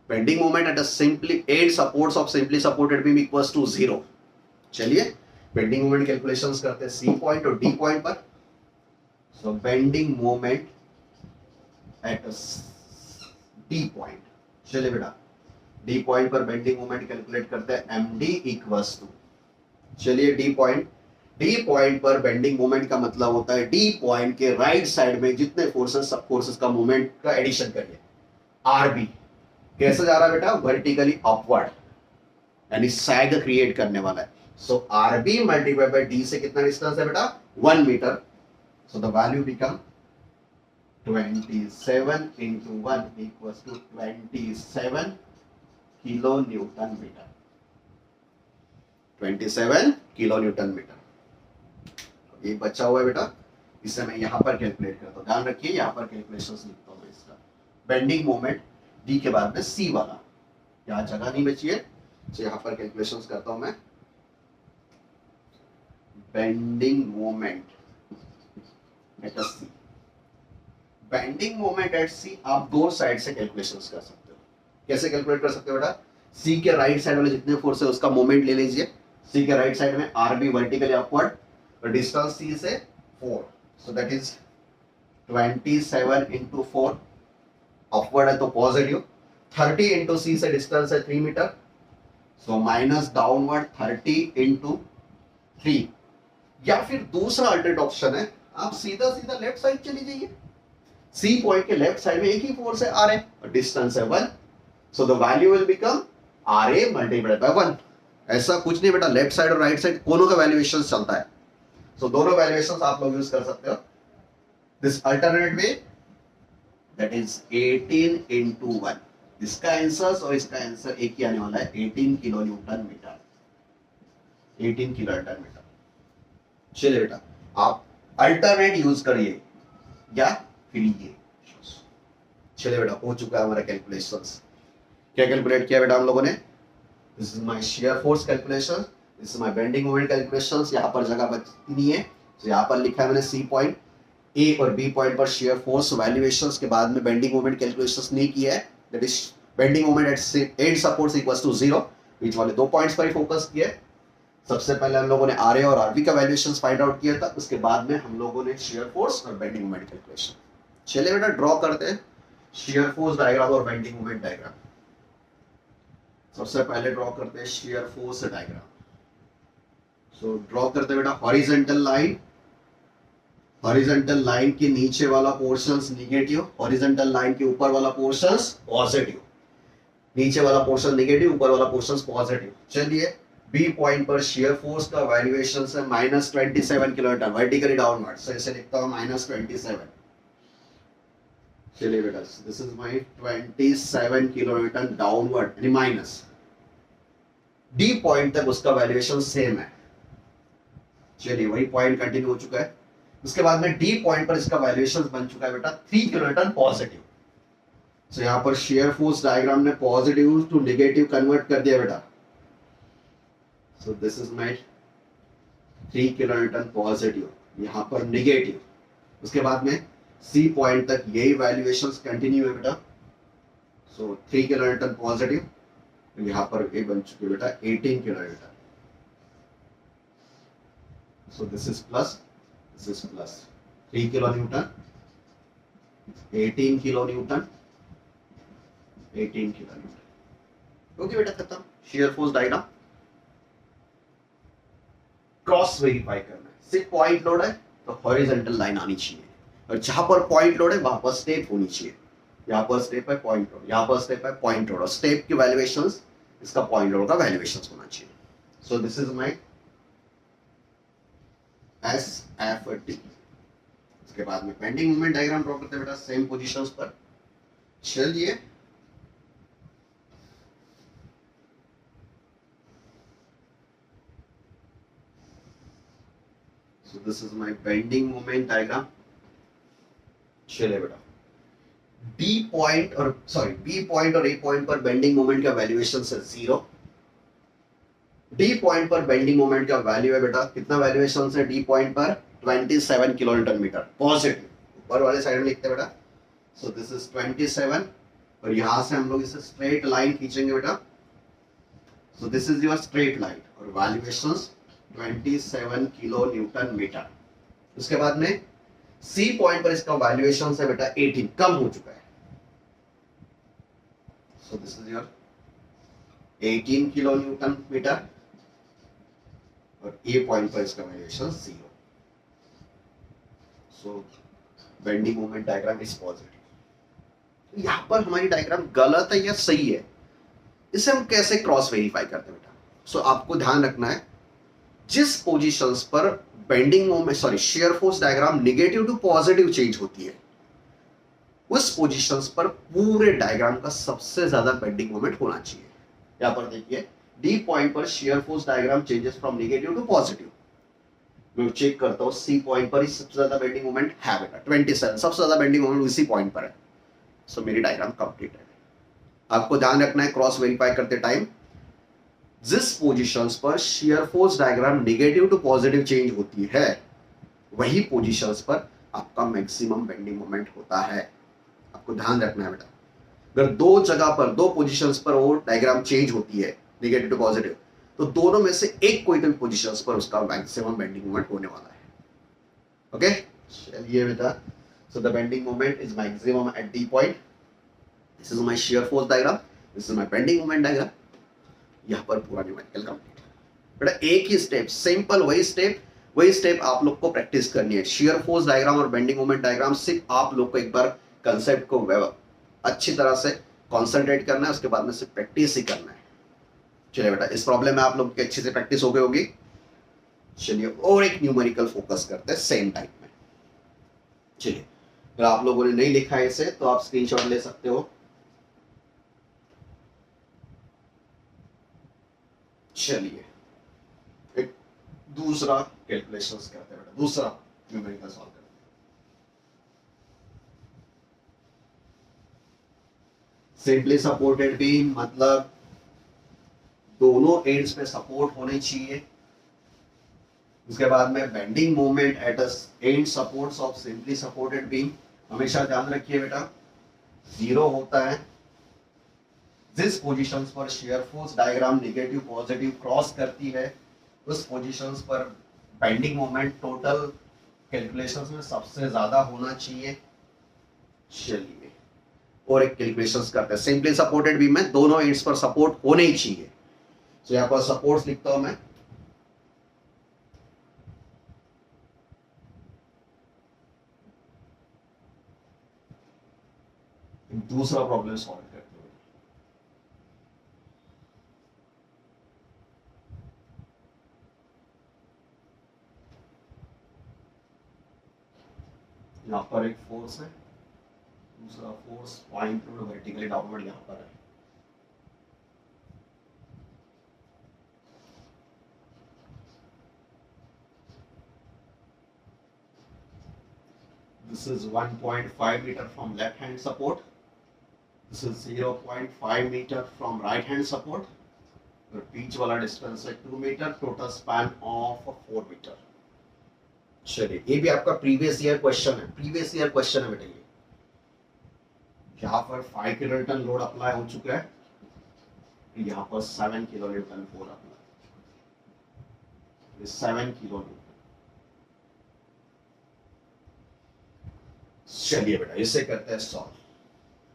Bending moment at a simply end supports of simply supported beam equals to zero. चलिए बेंडिंग मोमेंट कैलकुलेशंस करते हैं सी पॉइंट और डी पॉइंट पर. So bending moment at D point. चलिए बेटा डी पॉइंट पर बेंडिंग मोमेंट कैलकुलेट करते हैं एम डी इक्वल्स टू. चलिए डी पॉइंट पर बेंडिंग मोमेंट का मतलब होता है डी पॉइंट के राइट साइड में जितने फोर्सेस, सब फोर्सेस का मोमेंट का एडिशन करिए. आरबी कैसे जा रहा है बेटा? वर्टिकली अपवर्ड, यानी सैग क्रिएट करने वाला है. सो आरबी मल्टीप्लाई बाय डी से कितना डिस्टेंस है बेटा? 1 metre. So the value become 27 into 1 equals to 27 kilo newton metre. 27 kilo newton metre. ये बचा हुआ है बेटा, इसे मैं यहां पर कैलकुलेट करता हूं. ध्यान रखिए यहां पर कैलकुलेशंस लिखता हूं मैं इसका. बेंडिंग मोमेंट डी के बाद में सी वाला, यहां जगह नहीं बची है तो यहां पर कैलकुलेशंस करता हूं मैं. Bending moment at C, bending moment at C आप दो साइड से कैलकुलेशंस कर सकते हो. कैसे कैलकुलेट कर सकते हो बेटा? सी के राइट साइड वाले जितने फोर्स है उसका मोमेंट ले लीजिए. सी के राइट साइड में आरबी वर्टिकली अपवर्ड, और डिस्टेंस सी से 4, सो दैट इज 27 into 4. अपवर्ड है तो पॉजिटिव. 30 into सी से डिस्टेंस है 3 metre, so minus downward 30 into 3. या फिर दूसरा अल्टरनेट ऑप्शन है, आप सीधा सीधा लेफ्ट साइड चली जाइए. सी पॉइंट के लेफ्ट साइड में एक ही फोर्स है आर ए और डिस्टेंस है 1, so the value will become R A multiplied by 1. ऐसा कुछ नहीं बेटा, लेफ्ट साइड और राइट साइड दोनों का वैल्यूएशन चलता है, सो दोनों वैल्यूएशन आप लोग यूज कर सकते हो। This alternate way that is 18 into 1, इसका आंसर और इसका आंसर एक ही आने वाला है, 18 kilo newton metre, 18 kilo newton metre. चलिए बेटा आप अल्टरनेट यूज करिए या फिर ये। चलिए बेटा हो चुका है हमारा कैलकुलेशंस। क्या कैलकुलेट किया बेटा हम लोगों ने? This is my shear force calculation, this is my bending moment calculations. यहाँ पर जगह बचती नहीं है, तो यहाँ पर लिखा है मैंने सी पॉइंट, ए और बी पॉइंट पर शेयर फोर्स वैल्यूएशंस के बाद में बेंडिंग मोमेंट कैलकुलेशंस नहीं किया है, that is bending moment at end supports equals to 0, बीच वाले 2 पॉइंट्स पर ही फोकस किया है। सबसे पहले हम लोगों ने आरए और आरबी का वैल्यूएशंस फाइंड आउट किया था, उसके बाद में हम लोगों ने शेयर फोर्स और बेंडिंग मोमेंट कैलकुलेशन। चलिए बेटा ड्रॉ करते हैं शेयर फोर्स डायग्राम और बेंडिंग मोमेंट डायग्राम। सबसे पहले ड्रॉ करते हैं share force diagram. So draw करते हैं बेटा हॉरिजॉन्टल लाइन, हॉरिजॉन्टल लाइन के नीचे वाला पोर्शंस नेगेटिव, हॉरिजॉन्टल लाइन के ऊपर वाला पोर्शंस पॉजिटिव, नीचे वाला पोर्शन नेगेटिव, ऊपर वाला पोर्शंस पॉजिटिव। चलिए बी पॉइंट पर शेयर फोर्स का वैल्यूएशन है -27 किलोन्यूटन, वर्टिकली डाउनवर्ड, सो इसे लिखता हूं -27। चलिए बेटा this is my 27 kilonewton downward यानी माइनस। डी पॉइंट तक उसका वैल्यूएशन सेम है, चलिए वही पॉइंट कंटिन्यू हो चुका है। उसके बाद में डी पॉइंट पर इसका वैल्यूएशन बन चुका है बेटा 3 किलोन्यूटन पॉजिटिव। सो यहां पर शेयर फोर्स डायग्राम ने पॉजिटिव टू नेगेटिव कन्वर्ट कर दिया बेटा। सो this is my 3 kilonewton positive, यहां पर नेगेटिव। उसके बाद में सी पॉइंट तक यही वैल्यूएशंस कंटिन्यू है बेटा। सो 3 किलोन्यूटन पॉजिटिव, यहां पर ये बन चुकी है बेटा 18 kilonewton. So this is plus, this is plus 3 kilonewton, 18 kilonewton, 18 kilonewton. Okay बेटा खत्म share force diagram. Cross verify करना है, सिर्फ पॉइंट लोड है तो हॉरिजॉन्टल लाइन आनी चाहिए, और जहां पर पॉइंट लोड है वहां पर स्टेप होनी चाहिए। यहाँ पर स्टेप है पॉइंट लोड, यहाँ पर स्टेप है पॉइंट लोड, और स्टेप की वैल्यूएशंस इसका पॉइंट लोड का वैल्यूएशंस होना चाहिए। सो this is my S F T. इसके बाद में बेंडिंग मोमेंट डायग्राम ड्रॉ करते हैं बेटा सेम पोजीशंस पर। चलिए so this is my bending moment diagram। चलिए बेटा बी पॉइंट और ए पॉइंट पर बेंडिंग मोमेंट का वैल्यूएशन है 0। डी पॉइंट पर बेंडिंग मोमेंट का वैल्यू है बेटा कितना, वैल्यूएशन है डी पॉइंट पर 27 किलोन्यूटन मीटर पॉजिटिव, ऊपर वाले साइड में लिखते हैं बेटा। सो दिस इज 27, और यहां से हम लोग इसे स्ट्रेट लाइन खींचेंगे बेटा। सो this is your straight line और वैल्यूएशन 27 किलो न्यूटन मीटर। उसके बाद में सी पॉइंट पर इसका वैल्यूएशन है बेटा 18, कम हो चुका है। So this is your 18 kilo newton metre, और ए पॉइंट पर इसका valuation 0। So bending moment diagram is positive. यहां पर हमारी डायग्राम गलत है या सही है, इसे हम कैसे क्रॉस वेरीफाई करते हैं बेटा? सो आपको ध्यान रखना है जिस पोजीशंस पर bending moment shear force diagram negative to positive change होती है, उस पोजीशंस पर पूरे डायग्राम का सबसे ज्यादा बेंडिंग मोमेंट होना चाहिए। यहां पर देखिए डी पॉइंट पर shear force diagram changes from negative to positive. मैं चेक करता हूं सी पॉइंट पर ही सबसे ज्यादा बेंडिंग मोमेंट है बेटा 27, सबसे ज्यादा बेंडिंग मोमेंट उसी पॉइंट पर है। सो मेरी डायग्राम कंप्लीट है। आपको ध्यान रखना है क्रॉस वेरीफाई करते टाइम जिस पोजीशंस पर shear force diagram negative to positive change होती है, वही पोजीशंस पर आपका मैक्सिमम बेंडिंग मोमेंट होता है। आपको ध्यान रखना है बेटा, अगर दो जगह पर दो पोजीशंस पर वो डायग्राम चेंज होती है नेगेटिव टू पॉजिटिव, तो दोनों में से एक कोई भी पोजीशंस पर उसका मैक्सिमम बेंडिंग मोमेंट होने वाला है। ओके चलिए बेटा, so the bending moment is maximum at D point. This is my shear force diagram, this is my bending moment diagram. यहां पर पूरा न्यूमेरिकल कंप्लीट बेटा, एक ही स्टेप सिंपल, वही स्टेप आप लोग को प्रैक्टिस करनी है। शेयर फोर्स डायग्राम और बेंडिंग मोमेंट डायग्राम सिर्फ आप लोग को एक बार कंसेप्ट को अच्छी तरह से कॉन्सेंट्रेट करना है, उसके बाद में सिर्फ प्रैक्टिस ही करना है। चलिए बेटा, इस प्रॉब्लम में आप लोग की अच्छे से प्रैक्टिस हो गई होगी। चलिए और एक न्यूमेरिकल फोकस करते हैं सेम टाइप में। चलिए, अगर आप लोगों ने नहीं लिखा है इसे तो आप स्क्रीनशॉट ले सकते हो। चलिए एक दूसरा कैलकुलेशंस करते हैं बेटा, दूसरा न्यूमेरिकल सॉल्व करते हैं। सिंपली सपोर्टेड बीम मतलब दोनों एंड्स पे सपोर्ट होने चाहिए। उसके बाद में bending moment at end supports of simply supported beam, हमेशा ध्यान रखिए बेटा, जीरो होता है। जिस पोजीशंस पर shear force diagram negative positive cross करती है उस पोजीशंस पर बेंडिंग मोमेंट टोटल कैलकुलेशंस में सबसे ज्यादा होना चाहिए। चलिए और एक कैलकुलेशंस करते हैं। सिंपली सपोर्टेड बीम में दोनों एंड्स पर सपोर्ट होने ही चाहिए। तो यहां पर सपोर्ट्स लिखता हूं मैं। दूसरा प्रॉब्लम सॉल्व करते हैं। यहां पर एक फोर्स है, दूसरा फोर्स पॉइंट वर्टिकली डाउनवर्ड यहां पर है। This is 1.5 meter from left hand support. This is 0.5 meter from right hand support. और बीच वाला डिस्टेंस है 2 metre, total span of 4 metre. चलिए ये भी आपका प्रीवियस ईयर क्वेश्चन है, प्रीवियस ईयर क्वेश्चन है बेटा। ये यहाँ पर 5 किलो न्यूटन लोड अप्लाई हो चुका है, यहाँ पर 7 kilo Newton load apply, 7 kilo newton. चलिए बेटा इसे करते हैं सॉल्व।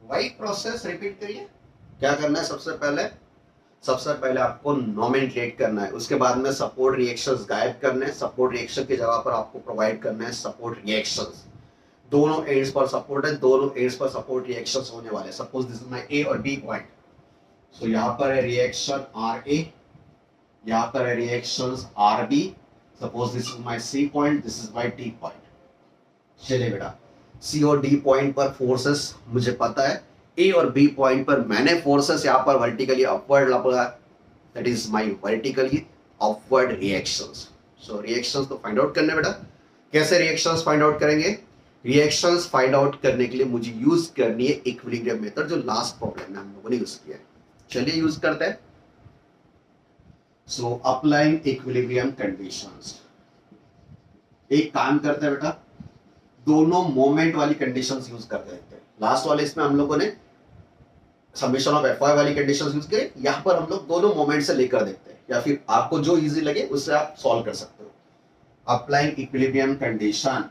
वही प्रोसेस रिपीट करिए। क्या करना है, सबसे पहले आपको नॉमेनक्लेट करना है, उसके बाद में सपोर्ट रिएक्शंस गायब करने हैं। सपोर्ट रिएक्शन की जगह पर आपको प्रोवाइड करना है सपोर्ट रिएक्शंस। दोनों एंड्स पर सपोर्ट है, दोनों एंड्स पर सपोर्ट रिएक्शंस होने वाले। सपोज दिस इज माय ए और बी पॉइंट, सो यहाँ पर है रिएक्शन आर ए, यहाँ पर है reactions R B. Suppose this is my C point, this is my D point. चलिए बेटा, सी और डी पॉइंट पर फोर्सेस मुझे पता है, ए और बी पॉइंट पर मैंने फोर्सेस यहाँ पर वर्टिकली अपवर्ड लगा, that is my vertically upward reactions. So reactions तो फाइंड आउट करने बेटा। कैसे रिएक्शंस फाइंड आउट करेंगे? रिएक्शंस फाइंड आउट करने के लिए मुझे यूज करनी है इक्विलिब्रियम मेथड, जो लास्ट प्रॉब्लम में हम लोगों ने यूज किया है। चलिए यूज करते हैं। So applying equilibrium conditions. एक काम करते हैं बेटा, दोनों मोमेंट वाली कंडीशंस यूज कर देते हैं। लास्ट वाले इसमें हम लोगों ने समेशन ऑफ एफ वाली कंडीशंस यूज करें, यहां पर हम लोग दोनों मोमेंट से लेकर देखते हैं, या फिर आपको जो इजी लगे उससे आप सॉल्व कर सकते हो। Applying equilibrium condition.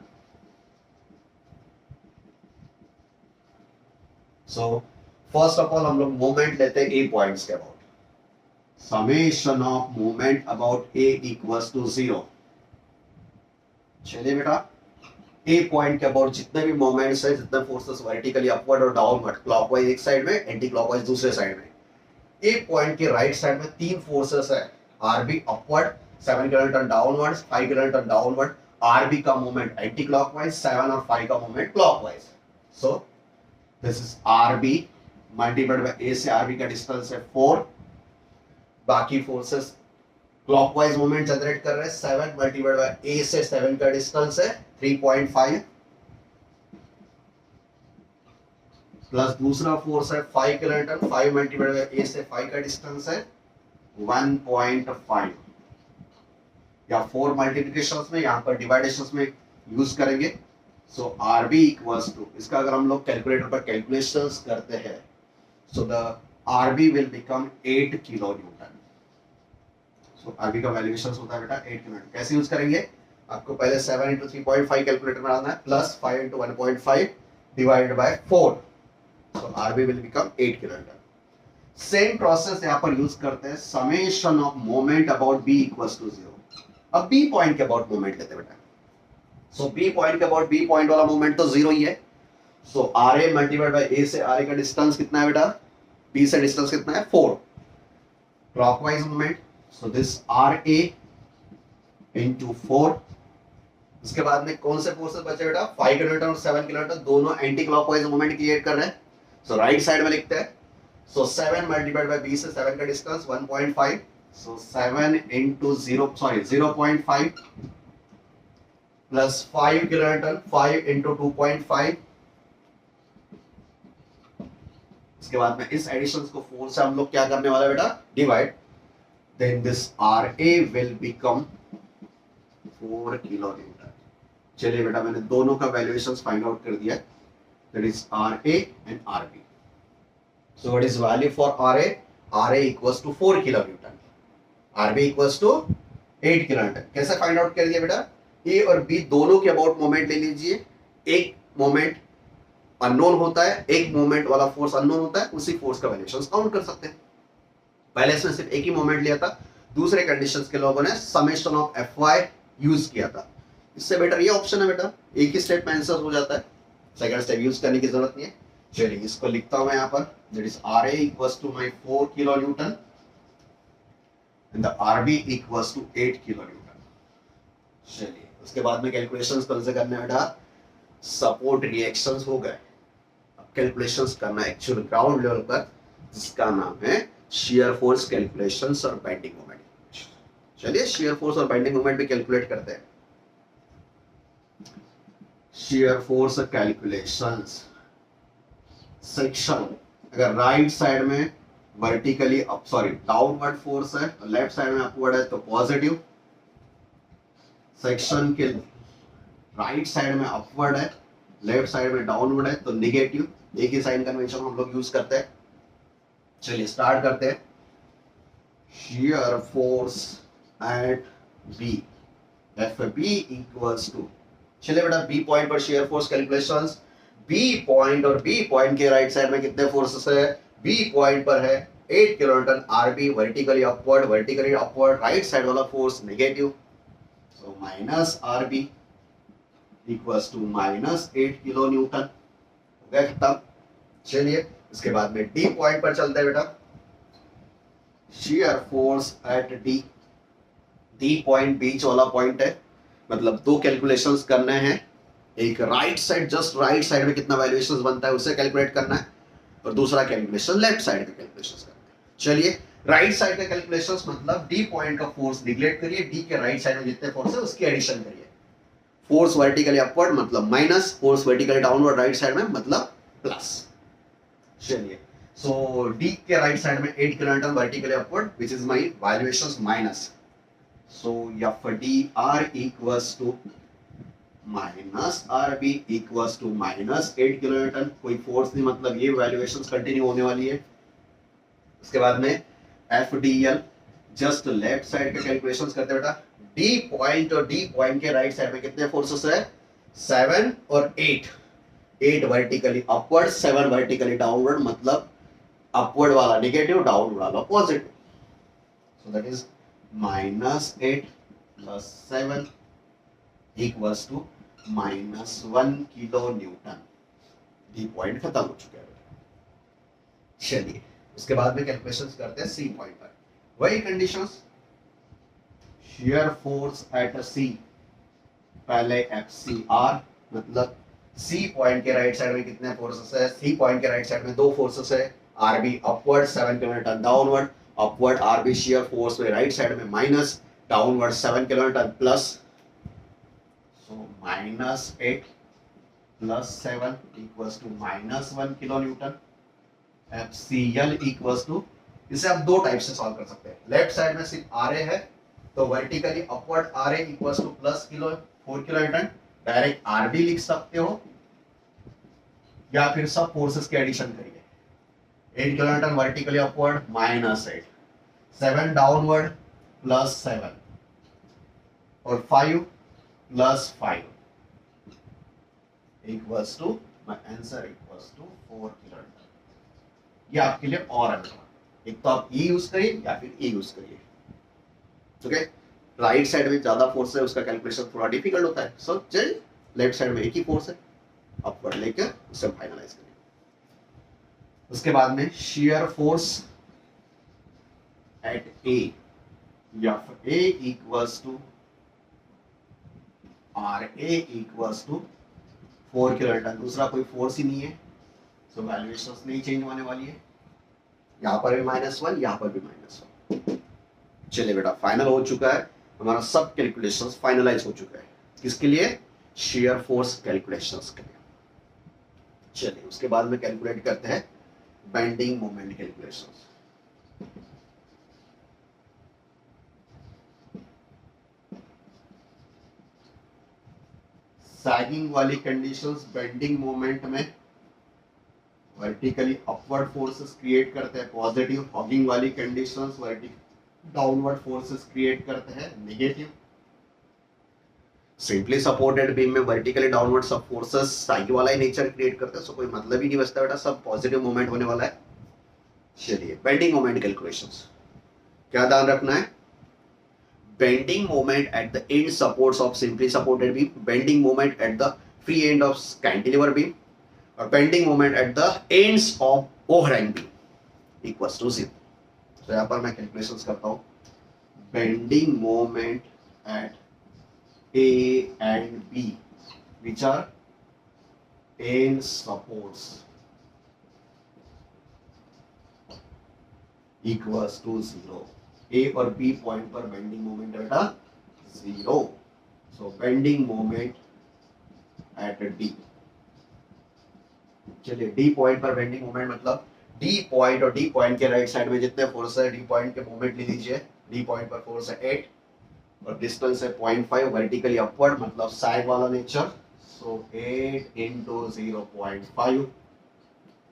So first of all हम लोग मोमेंट लेते हैं ए पॉइंट्स के about. Summation of moment about A equals to 0। चलिए बेटा, ए पॉइंट के अबाउट जितने भी मोमेंट्स है, जितने फोर्सेस वर्टिकली अपवर्ड और डाउनवर्ड, क्लॉकवाइज एक साइड में, एंटी क्लॉकवाइज दूसरे साइड में। ए पॉइंट के राइट साइड में 3 फोर्सेस है, RB upward 7 kilo newton downward, 5 kilo newton downward. RB का मोमेंट एंटी क्लॉकवाइज, 7 और 5 का moment clockwise. So this is RB multiplied by A से आरबी का डिस्टेंस है 4। बाकी फोर्सेस क्लॉकवाइज मोमेंट जनरेट कर रहे हैं, 7 मल्टीप्लाइड बाय ए से 7 का डिस्टेंस है 3.5, प्लस दूसरा फोर्स है 5 kilo Newton, 5 multiplied by A से 5 का डिस्टेंस है 1.5, या 4 मल्टीप्लिकेशंस में, यहां पर डिवाइडेशंस में यूज करेंगे। सो आरबी इक्वल्स टू, इसका अगर हम लोग कैलकुलेटर पर कैलकुलेशंस करते हैं, so the RB will become 8 kilo newton. सो आरबी का वैल्यूएशन होता है बेटा 8 किलो न्यूटन। कैसे यूज करेंगे? आपको पहले 7 into 3.5 कैलकुलेटर में डालना है, plus 5 into 1.5 divided by 4, so RB will become 8 kilo newton. Same process यहां पर यूज करते हैं, summation of moment about B equals to 0। अब बी पॉइंट के अबाउट मोमेंट लेते हैं बेटा। सो बी पॉइंट के अबाउट, बी पॉइंट वाला मोमेंट तो 0 ही है। So R A multiplied by A से आर ए का डिस्टेंस कितना है बेटा? बी से डिस्टेंस कितना है? 4, clockwise moment, so this R A into 4। उसके बाद में कौन से फोर्सेस बचे बेटा, 5 किलोमीटर और 7 किलोमीटर, दोनों एंटी क्लॉकवाइज मोमेंट क्रिएट कर रहे हैं। सो राइट साइड में लिखते हैं, सो 7 मल्टीप्लाइड बाय b से 7 का डिस्टेंस 1.5, सो 7 इंटू 0.5 प्लस 5 किलोमीटर, 5 इंटू 2.5। इसके बाद में इस एडिशन को 4 से हम लोग क्या करने वाला है बेटा, divide, then this R A will become 4 kilo newton. चलिए बेटा मैंने दोनों का वैल्यूएशंस फाइंड आउट कर दिया, that is R A and R B. So what is value for R A, R A equals to 4 kilo newton, R B equals to 8 kilo newton. कैसे find out कर दिया बेटा, ए और B दोनों के about moment ले लीजिए, एक मोमेंट अननोन होता है, एक मोमेंट वाला फोर्स अननोन होता है, उसी फोर्स का वैल्यूएशंस काउंट कर सकते हैं। पहले इसमें सिर्फ एक ही मोमेंट लिया था, दूसरे कंडीशंस के लोगों ने summation of F Y use किया था। इससे बेटर ये ऑप्शन है बेटा, एक ही स्टेप में आंसर हो जाता है, सेकंड स्टेप यूज करने की जरूरत नहीं है। चलिए इसको लिखता हूं मैं यहाँ पर, that is R A equals to my 4 kilo newton and the R B equals to 8 kilo newton. चलिए उसके बाद में कैलकुलेशंस कौन से करने बेटा, सपोर्ट रिएक्शंस हो गए, अब कैलकुलेशंस करना एक्चुअल ग्राउंड लेवल पर, जिसका नाम है शियर फोर्स कैलकुलेशंस और बेंडिंग मोमेंट। चलिए शियर फोर्स और बेंडिंग मोमेंट भी कैलकुलेट करते हैं। शियर फोर्स कैलकुलेशंस, सेक्शन, अगर राइट साइड में वर्टिकली डाउनवर्ड फोर्स है, लेफ्ट साइड में अपवर्ड है तो पॉजिटिव, सेक्शन के राइट साइड में अपवर्ड है, लेफ्ट साइड में डाउनवर्ड है तो निगेटिव। एक ही साइन कन्वेंशन हम लोग यूज करते हैं। चलिए स्टार्ट करते हैं। Shear force at B, F B equals to, चलिए बेटा बी पॉइंट पर shear force calculations, B point और बी पॉइंट के राइट साइड में कितने फोर्सेस है, बी पॉइंट पर है 8 kilo newton, R B vertically upward, right side वाला force negative, so minus R B equals to minus 8 kilo newton. हो गया खत्म। चलिए उसके बाद में डी पॉइंट पर चलते हैं बेटा, shear force at D, D point बीच वाला पॉइंट है, मतलब दो कैलकुलेशंस करने हैं, एक right side, just right side में कितना वैल्यूएशंस बनता है उसे कैलकुलेट करना है, और दूसरा कैलकुलेशन लेफ्ट साइड का कैलकुलेशंस करना है। चलिए राइट साइड का कैलकुलेशंस मतलब डी पॉइंट का फोर्स निगलेक्ट करिए, डी के राइट साइड में जितने फोर्स है उसकी एडिशन करिए। फोर्स वर्टिकली अपवर्ड मतलब minus, force vertically downward right side में मतलब प्लस। चलिए सो डी के राइट साइड में 8 kilo newton vertically upward, which is my valuations minus, so FDR equals to minus RB equals to minus 8 kilo Newton. कोई force नहीं, मतलब ये valuations continue होने वाली है। उसके बाद में FDL, जस्ट लेफ्ट साइड के कैलकुलेशंस करते बेटा, डी पॉइंट और डी पॉइंट के राइट साइड में कितने फोर्सेस है, 7 और 8, 8 वर्टिकली अपवर्ड, 7 वर्टिकली डाउनवर्ड, मतलब अपवर्ड वाला नेगेटिव, डाउनवर्ड वाला positive, so that is minus 8 plus 7 equals to minus 1 kilo newton. D point खत्म हो चुका है। चलिए उसके बाद में कैलकुलेशंस करते हैं सी पॉइंट पर, वही conditions, shear force at C, पहले FCR, मतलब सी पॉइंट के राइट साइड में कितने फोर्सेस है, सी पॉइंट के राइट साइड में दो फोर्सेस है, RB upward 7 kilo newton, downward upward RB shear force में राइट साइड में minus, downward 7 kilo newton plus, so minus 8 plus 7 equals to minus 1 kilo newton. FCL equals to, इसे आप दो type से solve कर सकते हैं। लेफ्ट साइड में सिर्फ RA है तो vertically upward RA equals to plus 4 kilo Newton, direct RB लिख सकते हो, या फिर सब फोर्सेस के एडिशन करिए। 8 kilo newton vertically upward minus 8, 7 downward plus 7, और 5 plus 5 equals to, my answer equals to 4 kilo newton. ये आपके लिए और अच्छा, एक तो आप E यूज करिए या फिर E यूज करिए। ओके, राइट साइड में ज्यादा फोर्स है, उसका कैलकुलेशन थोड़ा डिफिकल्ट होता है, सो चलिए लेफ्ट साइड में एक ही फोर्स है, अपवर्ड लेकर उसे फाइनलाइज करिए। उसके बाद में शियर फोर्स एट ए या फिर A equals to R A equals to 4 kilo newton, दूसरा कोई फोर्स ही नहीं है, सो वैल्यूएशंस नहीं चेंज होने वाली है, यहाँ पर भी -1, यहाँ पर भी -1। चलिए बेटा, फाइनल हो चुका है हमारा, सब कैलकुलेशंस फाइनलाइज हो चुका है। किसके लिए? शेयर फोर्स कैलकुलेशंस के लिए। चलिए उसके बाद में कैलकुलेट करते हैं बेंडिंग मोमेंट कैलकुलेशंस। सैगिंग वाली कंडीशंस बेंडिंग मोमेंट में वर्टिकली अपवर्ड फोर्सेस क्रिएट करते हैं पॉजिटिव, हॉगिंग वाली conditions vertical downward forces create करते हैं नेगेटिव। सिंपली सपोर्टेड बीम में वर्टिकली डाउनवर्ड सब फोर्सेस साइड वाला ही नेचर क्रिएट करते हैं, सो कोई मतलब ही नहीं बचता बेटा, सब पॉजिटिव मोमेंट होने वाला है। चलिए बेंडिंग मोमेंट कैलकुलेशंस, क्या ध्यान रखना है? Bending moment at the end supports of simply supported beam, bending moment at the free end of cantilever beam, और bending moment at the ends of overhang beam equals to 0। तो यहाँ पर मैं calculations करता हूँ। Bending moment at A and B, which are end supports, equals to 0। A और B point पर bending moment है बेटा 0, so bending moment eight D। चलिए D पॉइंट पर बेंडिंग मोमेंट मतलब D पॉइंट और D पॉइंट के राइट साइड में जितने फोर्स है D पॉइंट के मोमेंट ले लीजिए। D पॉइंट पर फोर्स है 8 और डिस्टेंस है 0.5, वर्टिकली अपवर्ड मतलब साइड वाला nature, so 8 into 0.5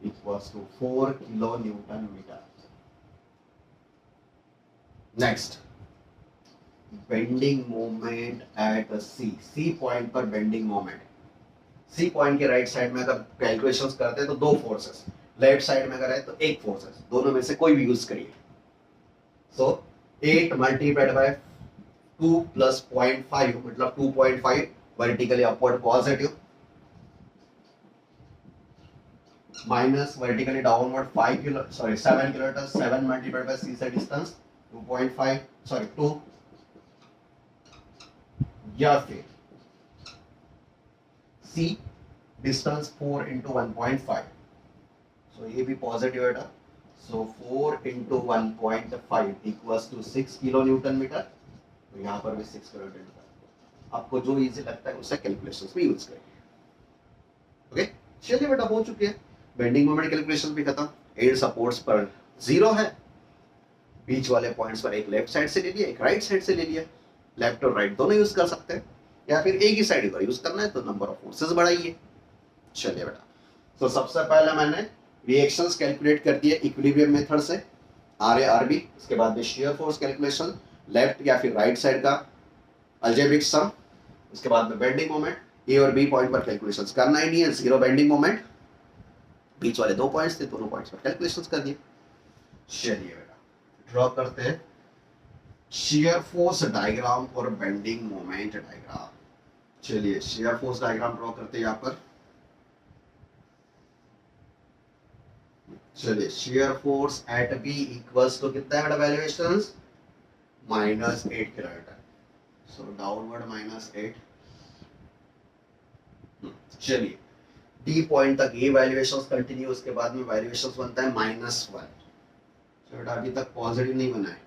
equals to 4 kilo newton metre. Next bending moment at C, C point पर बेंडिंग मोमेंट, सी पॉइंट के राइट साइड में अगर कैलकुलेशंस करते हैं तो दो फोर्सेस, लेफ्ट साइड में अगर है तो एक फोर्सेस, दोनों में से कोई भी यूज करिए। सो 8 मल्टीप्लाइड बाय 2 plus 0.5 मतलब 2.5 vertically upward positive, minus vertically downward 7 kilometer, 7 multiplied by C से डिस्टेंस 2.5 सॉरी 2, या फिर सी डिस्टेंस 4 into 1.5, सो ये भी पॉजिटिव है, so 4 into 1.5 equals to 6 kilo newton metre. तो यहाँ पर भी 6 किलो न्यूटन, आपको जो इजी लगता है उससे कैलकुलेशंस में यूज करेंगे। ओके चलिए बेटा, हो चुके हैं बेंडिंग मोमेंट कैलकुलेशन भी खत्म। एंड सपोर्ट्स पर 0 है, बीच वाले पॉइंट्स पर एक लेफ्ट साइड से ले लिया, एक राइट साइड से ले लिया, लेफ्ट और राइट दोनों यूज कर सकते हैं, या फिर एक ही साइड पर यूज करना है तो नंबर ऑफ फोर्सेस बढ़ाइए। चलिए बेटा, तो सबसे पहले मैंने रिएक्शंस कैलकुलेट कर दिए इक्विलिब्रियम मेथड से, आर ए आर बी, उसके बाद में शियर फोर्स कैलकुलेशन लेफ्ट या फिर राइट साइड का अलजेब्रिक सम, उसके बाद में बेंडिंग मोमेंट, ए और बी पॉइंट पर कैलकुलेशंस करना ही नहीं है, 0 बेंडिंग मोमेंट, बीच वाले दो पॉइंट्स थे, दोनों पॉइंट्स पर कैलकुलेशंस कर दिए। चलिए बेटा ड्रॉ करते हैं शियर फोर्स डायग्राम और बेंडिंग मोमेंट डायग्राम। चलिए शियर फोर्स डायग्राम ड्रॉ करते हैं यहाँ पर। चलिए shear force at B equals to कितना है बेटा वैल्यूएशंस -8 किलोमीटर, सो डाउनवर्ड -8। चलिए डी पॉइंट तक ये वैल्यूएशंस कंटिन्यू, उसके बाद में वैल्यूएशंस बनता है -1, तो बेटा अभी तक पॉजिटिव नहीं बना है,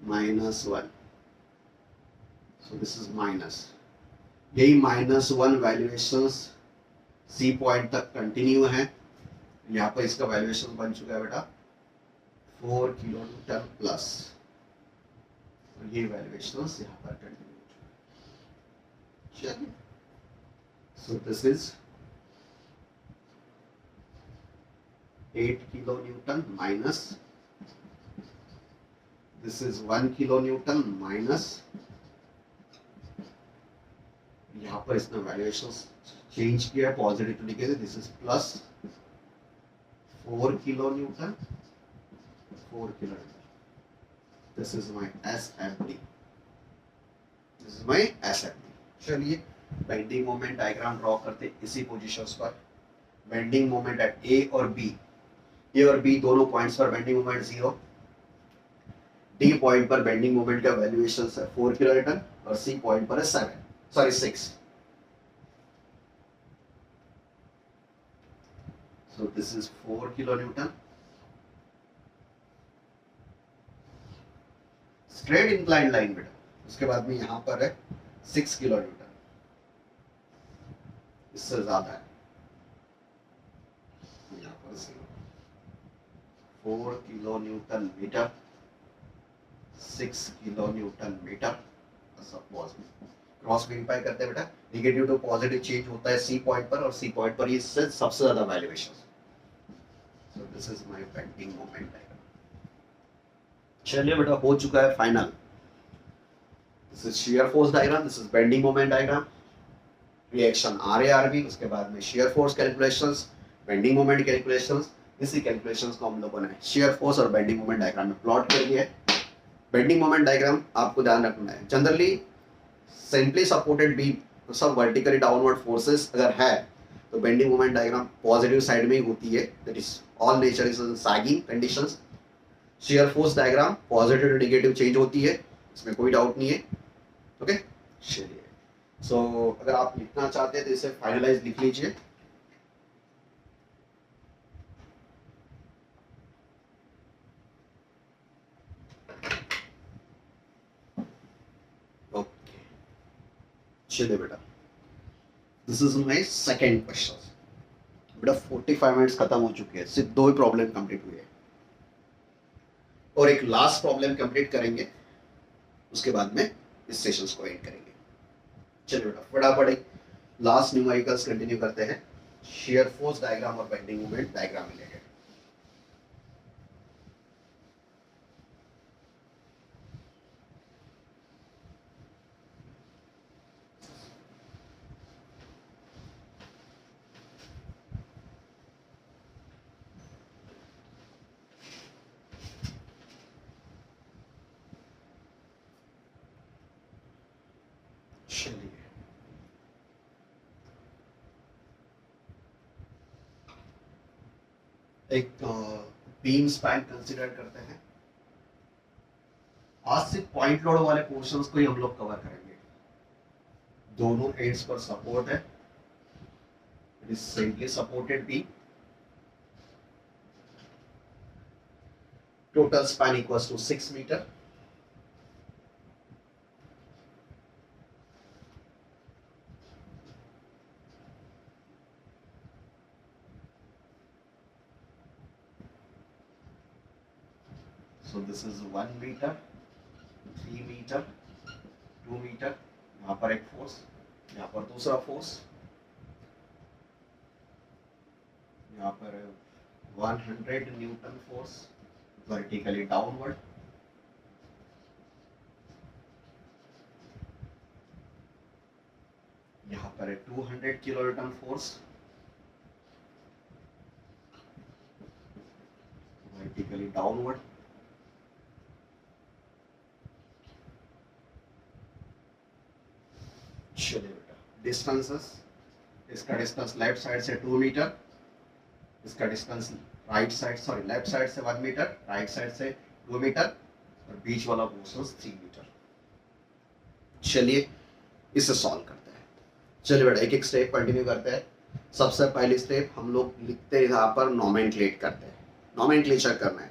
-1, सो दिस इज माइनस, यही -1 वैल्यूएशंस सी पॉइंट तक कंटिन्यू है। यहाँ पर इसका वैल्यूएशन बन चुका है बेटा 4 किलो न्यूटन प्लस, ये वैल्यूएशंस यहाँ पर कंटिन्यू। चलिए so this is 8 kilo newton minus, this is 1 kilo newton minus, यहाँ पर इसने वैल्यूएशंस चेंज किया positive to negative, this is plus 4 kilo newton, 4 kilo newton, this is my SFD, this is my SFD। चलिए bending moment diagram draw करते इसी positions पर। Bending moment at ए और B, ए और बी दोनों पॉइंट्स पर bending moment 0, D point पर bending moment का वैल्यूएशन है 4 किलो न्यूटन और सी पॉइंट पर है 6. So this is 4 kilo Newton. Straight inclined line बेटा. उसके बाद में यहां पर है 6 किलो न्यूटन. इससे ज्यादा है. यहां पर 4 kilo newton metre, 6 kilo newton metre. Cross verify करते हैं बेटा. नेगेटिव टू पॉजिटिव चेंज होता है सी पॉइंट पर, और सी पॉइंट पर ये सबसे ज्यादा valuation. So this is my bending moment diagram. चलिए बेटा, हो चुका है final. This is shear force diagram, this is bending moment diagram. Reaction RA RB, उसके बाद में shear force calculations, bending moment calculations. इसी calculations को हम लोगों ने shear force और bending moment diagram में plot कर दिया है. Bending moment diagram आपको ध्यान रखना है. Generally simply supported beam, सब vertically downward forces अगर है तो bending moment diagram positive side में ही होती है. That is all nature is sagging conditions. Shear force diagram positive to negative change होती है, इसमें कोई डाउट नहीं है. ओके चलिए. सो अगर आप लिखना चाहते हैं तो इसे फाइनलाइज लिख लीजिए. ओके चलिए बेटा, this is my second question. बेटा 45 मिनट्स खत्म हो चुके हैं, सिर्फ 2 ही प्रॉब्लम कंप्लीट हुए हैं और एक लास्ट प्रॉब्लम कंप्लीट करेंगे. उसके बाद में इस सेशंस को एंड करेंगे. चलिए बेटा फटाफट लास्ट न्यूमेरिकल्स कंटिन्यू करते हैं. शियर फोर्स डायग्राम और बेंडिंग मोमेंट डायग्राम रिलेटेड. एक बीम स्पैन कंसीडर करते हैं. आज से पॉइंट लोड वाले पोर्शंस को ही हम लोग कवर करेंगे. दोनों एंड्स पर सपोर्ट है. It is simply supported beam. Total span equals to 6 metre. So this is 1 meter, 3 meter, 2 meter. यहाँ पर एक फोर्स, यहाँ पर दूसरा फोर्स, यहाँ पर 100 न्यूटन फोर्स वर्टिकली डाउनवर्ड. यहाँ पर 200 kilo Newton force vertically downward. चलिए बेटा डिस्टेंसेस. इसका डिस्टेंस लेफ्ट साइड से 2 मीटर, इसका distance right side left side से 1 मीटर, राइट साइड से 2 मीटर और बीच वाला पोर्शन 3 मीटर. चलिए इसे सॉल्व करते हैं. चलिए बेटा एक एक स्टेप कंटिन्यू करते हैं. सबसे पहली स्टेप हम लोग लिखते हैं, यहाँ पर नोमेनक्लेट करते हैं. नोमेनक्लेचर करना है.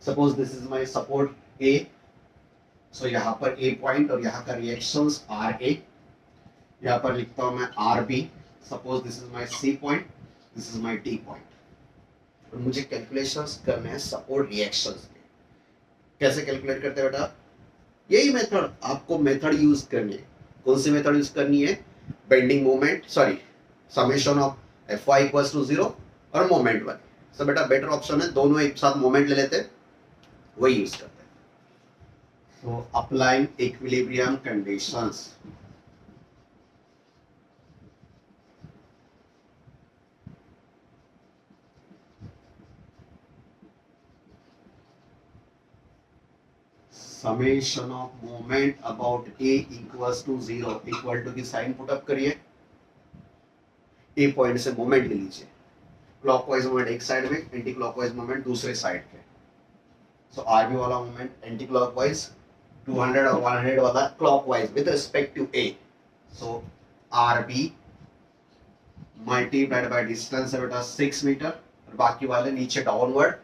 Suppose this is my support A. So यहाँ पर ए पॉइंट और यहाँ का रिएक्शंस आर ए. यहाँ पर लिखता हूं मैं R B. Suppose this is my C point, this is my D point. और मुझे कैलकुलेशंस करने हैं सपोर्ट रिएक्शंस के. कैसे कैलकुलेट करते हैं बेटा? यही मेथड आपको मेथड यूज करनी है. कौन सी मेथड यूज करनी है? Bending moment summation of F Y equals to 0 और मोमेंट वाली. सो बेटा बेटर ऑप्शन है दोनों एक साथ मोमेंट ले लेते हैं, वही यूज करते हैं. So applying equilibrium conditions. Summation of moment about A equals to 0 equal to की साइन पुट अप करिए. ए पॉइंट से मोमेंट ले लीजिए. क्लॉकवाइज मोमेंट एक साइड में, एंटी क्लॉकवाइज मोमेंट दूसरे साइड पे. सो आरबी वाला मोमेंट एंटी क्लॉकवाइज, 200 और 100 वाला clockwise with respect to A. So RB multiplied by distance है बेटा 6 मीटर, और बाकी वाले नीचे डाउनवर्ड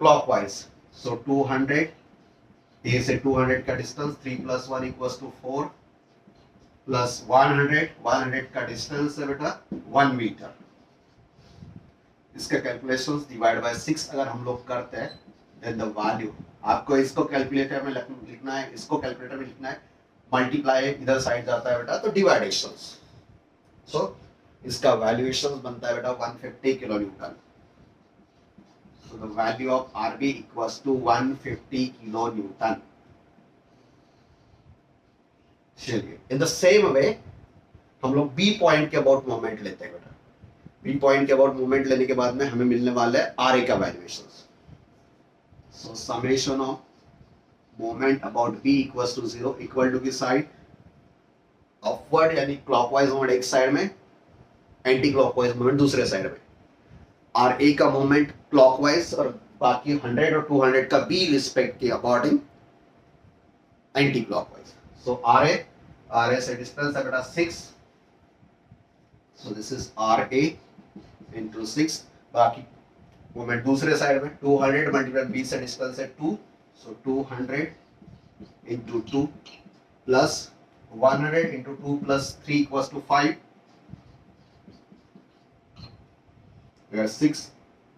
क्लॉकवाइज। सो 200 ए से 200 का डिस्टेंस 3 + 1 = 4 प्लस 100 का डिस्टेंस है बेटा 1 मीटर। इसका कैलकुलेशंस डिवाइड बाय 6 अगर हम लोग करते हैं देन द वैल्यू, आपको इसको कैलकुलेटर में लिखना है, इसको कैलकुलेटर में लिखना है, मल्टीप्लाई इधर साइड जाता है बेटा तो डिवाइडेशंस। सो इसका वैल्यूएशंस बनता है बेटा 150 kilo newton. So the value of RB equals to 150 kilo newton. चलिए इन द सेम वे हम लोग बी पॉइंट के अबाउट मोमेंट लेते हैं बेटा। बी पॉइंट के अबाउट मोमेंट लेने के बाद में हमें मिलने वाला है आर ए का valuation. So summation of moment about B equals to 0 equal to की साइड अपवर्ड यानी क्लॉकवाइज मोमेंट एक साइड में, एंटी क्लॉकवाइज मोमेंट दूसरे साइड में। आर ए का मोमेंट क्लॉकवाइज और बाकी 100 और 200 का बी रिस्पेक्ट के according anti clockwise. So R A से डिस्टेंस है बेटा 6, so this is R A into 6, बाकी मोमेंट दूसरे साइड में 200 मल्टीप्लाई बी से डिस्टेंस है 2, so 200 into 2 plus 100 into 2 plus 3 equals to 5। अगर 6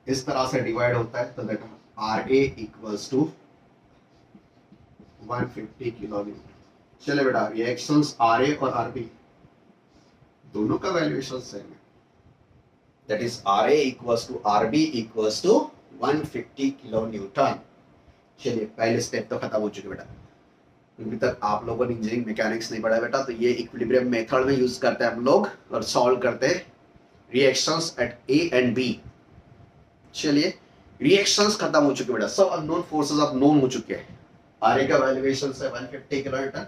इस तरह से डिवाइड होता है तो that R A equals to 150 kilo newton. चले बेटा रिएक्शंस आर ए और आर बी दोनों का वैल्यूएशन सेम है, that is R A equals to R B equals to 150 kilo newton. चलिए पहले स्टेप तो खत्म हो चुके बेटा। अभी तक आप लोगों ने इंजीनियरिंग मैकेनिक्स नहीं पढ़ा बेटा, तो ये इक्विलिब्रियम मेथड में यूज करते हैं हम लोग और सॉल्व करते हैं reactions at A and B. चलिए रिएक्शंस खत्म हो चुके बेटा, सब अननोन फोर्सेस अब नोन हो चुके हैं। आर ए का वैल्यूएशन है 150 किलो न्यूटन,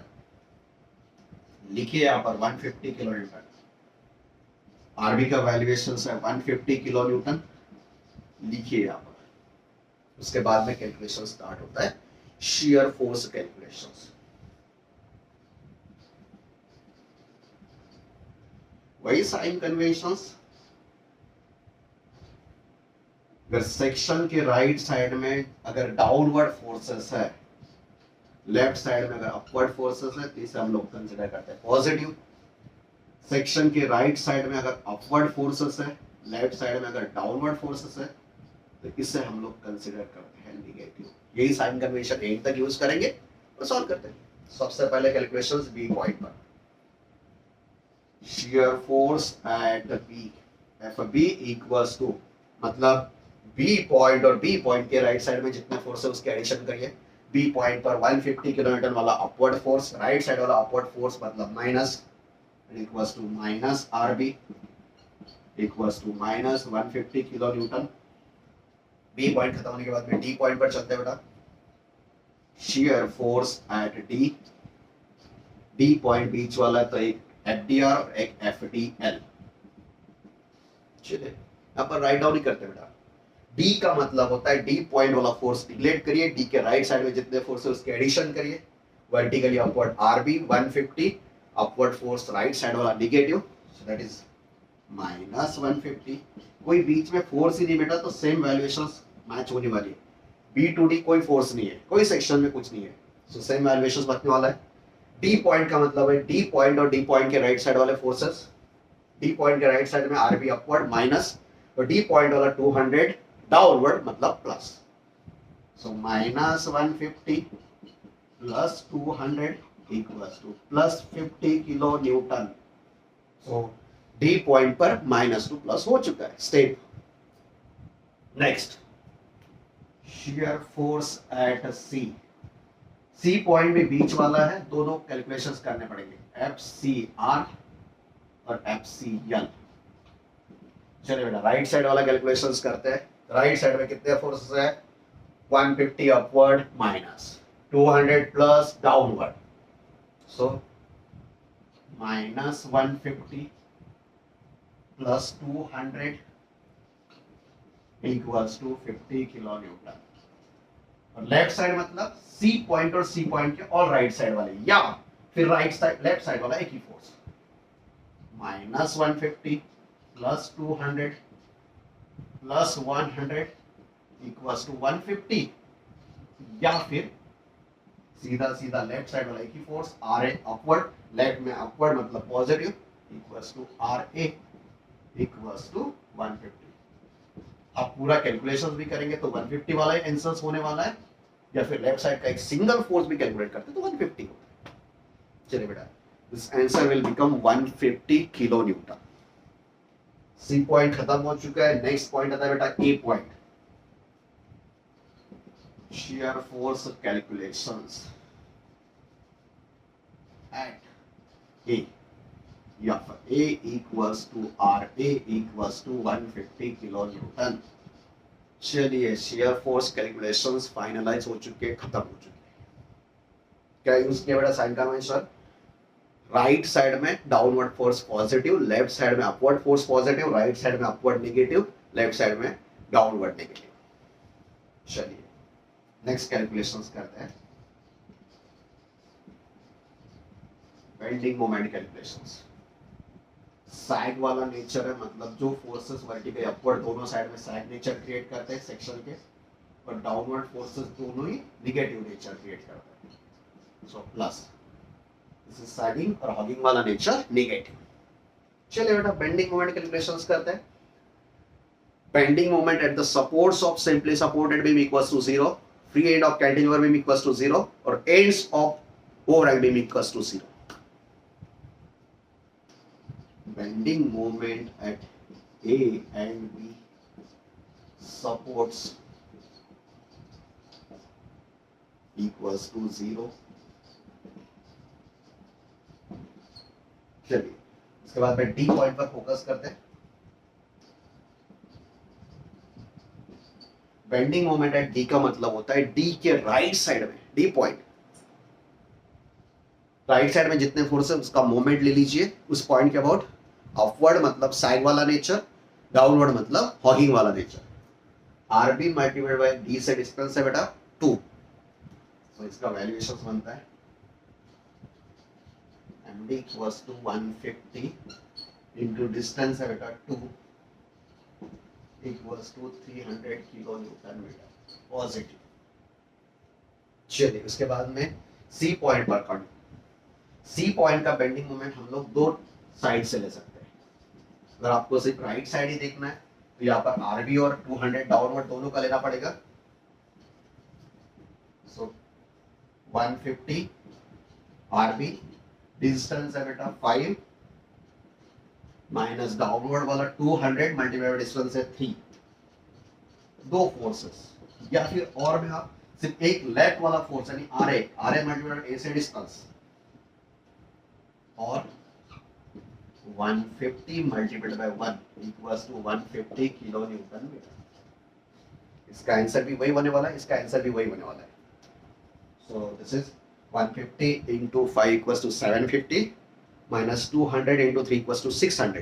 लिखिए यहाँ पर 150 किलो न्यूटन। आरबी का वैल्यूएशन है 150 किलो न्यूटन, लिखिए यहाँ पर। उसके बाद में कैलकुलेशन स्टार्ट होता है shear force calculations। वही साइन कन्वेंशंस, अगर सेक्शन के राइट साइड में अगर डाउनवर्ड फोर्सेस है, लेफ्ट साइड में अगर अपवर्ड फोर्सेस है, तो इसे हम लोग कंसिडर करते हैं पॉजिटिव। सेक्शन के राइट साइड में अगर अपवर्ड फोर्सेस है, लेफ्ट साइड में अगर डाउनवर्ड फोर्सेस है, तो इसे हम लोग कंसिडर करते हैं नेगेटिव। यही साइन कन्वेंशन एंड तक यूज करेंगे और सॉल्व करते हैं। सबसे पहले कैलकुलेशंस बी पॉइंट पर, shear force at B, FB equals to, मतलब बी पॉइंट और बी पॉइंट के राइट साइड में जितने फोर्स है उसके एडिशन करिए। बी पॉइंट पर 150 किलोमीटर वाला अपवर्ड फोर्स, राइट साइड वाला अपवर्ड फोर्स मतलब minus, equals to minus R B equals to minus 150 kilo newton. B point खत्म होने के बाद में डी पॉइंट पर चलते हैं बेटा। shear force at D, D point बीच वाला तो एक FDR और एक FDL। चलिए यहाँ पर राइट डाउन ही करते हैं बेटा। डी का मतलब होता है डी पॉइंट वाला फोर्स निगलेक्ट करिए, डी के राइट साइड में जितने फोर्स है उसके एडिशन करिए। Vertically upward RB 150, upward force right side वाला negative, so that is minus 150। कोई बीच में फोर्स ही नहीं बेटा, तो सेम वैल्यूएशंस मैच होने वाली है। बी टू डी कोई फोर्स नहीं है, कोई सेक्शन में कुछ नहीं है, सो सेम वैल्यूएशंस बनने वाला है। डी पॉइंट का मतलब है डी पॉइंट और डी पॉइंट के राइट साइड वाले फोर्सेस। डी पॉइंट के राइट साइड में आरबी अपवर्ड माइनस, और डी पॉइंट वाला 200 डाउनवर्ड मतलब plus, so minus 150 plus 200 equals to plus 50 kilo newton. So D point पर माइनस टू प्लस हो चुका है। Step next, shear force at C। C point भी बीच वाला है, दोनों कैलकुलेशंस करने पड़ेंगे, FCR और FCL। चलिए बेटा राइट साइड वाला कैलकुलेशंस करते हैं। राइट साइड में कितने फोर्सेस है, 150 upward minus 200 plus downward, so minus 150 plus 200 equals to 50 kilo newton. और लेफ्ट साइड मतलब सी पॉइंट और सी पॉइंट के और राइट साइड वाले, या फिर राइट साइड लेफ्ट साइड वाला एक ही force, -150 plus 200 plus 100 equals to 150, या फिर सीधा सीधा लेफ्ट साइड वाला एक ही force R A upward, left में अपवर्ड मतलब positive, equals to R A equals to 150। आप पूरा कैलकुलेशन भी करेंगे तो 150 वाला ही आंसर होने वाला है, या फिर लेफ्ट साइड का एक सिंगल फोर्स भी कैलकुलेट करते तो 150 होता है। चलिए बेटा, this answer will become 150 kilo newton. C point खत्म हो चुका है, नेक्स्ट पॉइंट आता है बेटा A point, shear force calculations at A, या A equals to RA equals to 150 kilo newton. चलिए shear force calculations फाइनलाइज हो चुके, खत्म हो चुके। क्या यूज किया बेटा साइन कन्वेंशन, राइट साइड में downward force positive, left side में upward force positive, right side में अपवर्ड नेगेटिव, लेफ्ट साइड में डाउनवर्ड नेगेटिव। चलिए नेक्स्ट कैलकुलेशंस करते हैं, बेंडिंग मोमेंट कैलकुलेशंस। सैग वाला नेचर है, मतलब जो फोर्सेस वर्टिकल अपवर्ड दोनों साइड में सैग नेचर क्रिएट करते हैं सेक्शन के, और डाउनवर्ड फोर्सेस दोनों ही नेगेटिव नेचर क्रिएट करते हैं। So plus this is sagging और हॉगिंग वाला नेचर नेगेटिव। चलिए बेटा बेंडिंग मोमेंट कैलकुलेशंस करते हैं। Bending moment at the supports of simply supported beam equals to 0, free end of cantilever beam equals to 0 or ends of overhang beam equals to 0. Bending moment at A and B supports equals to 0. चलिए इसके बाद में D point पर focus करते हैं। Bending moment at D का मतलब होता है डी के राइट साइड में, डी पॉइंट राइट साइड में जितने फोर्स है उसका मोमेंट ले लीजिए उस पॉइंट के अबाउट। अपवर्ड मतलब सैग वाला नेचर, डाउनवर्ड मतलब हॉगिंग वाला nature. RB multiplied by D से डिस्टेंस है बेटा 2, तो इसका वैल्यूएशन बनता है MD equals to 150 into distance है बेटा 2 equals to 300 kilo newton metre positive. चलिए उसके बाद में सी पॉइंट पर कौन, सी पॉइंट का बेंडिंग मोमेंट हम लोग दो साइड से ले सकते हैं। अगर आपको सिर्फ राइट साइड ही देखना है तो यहाँ पर आरबी और 200 डाउनवर्ड दोनों का लेना पड़ेगा। सो 150 आरबी, डिस्टेंस है बेटा 5 माइनस डाउनवर्ड वाला 200 मल्टीप्लाई डिस्टेंस है 3, दो फोर्सेस, या फिर और में आप सिर्फ एक लेफ्ट वाला फोर्स यानी आर ए मल्टीप्लाई ए से डिस्टेंस और 150 multiplied by 1 equals to 150 kilo newton metre. इसका आंसर भी वही होने वाला है, इसका आंसर भी वही होने वाला है। So this is 150 into 5 equals to 750 minus 200 into 3 equals to 600.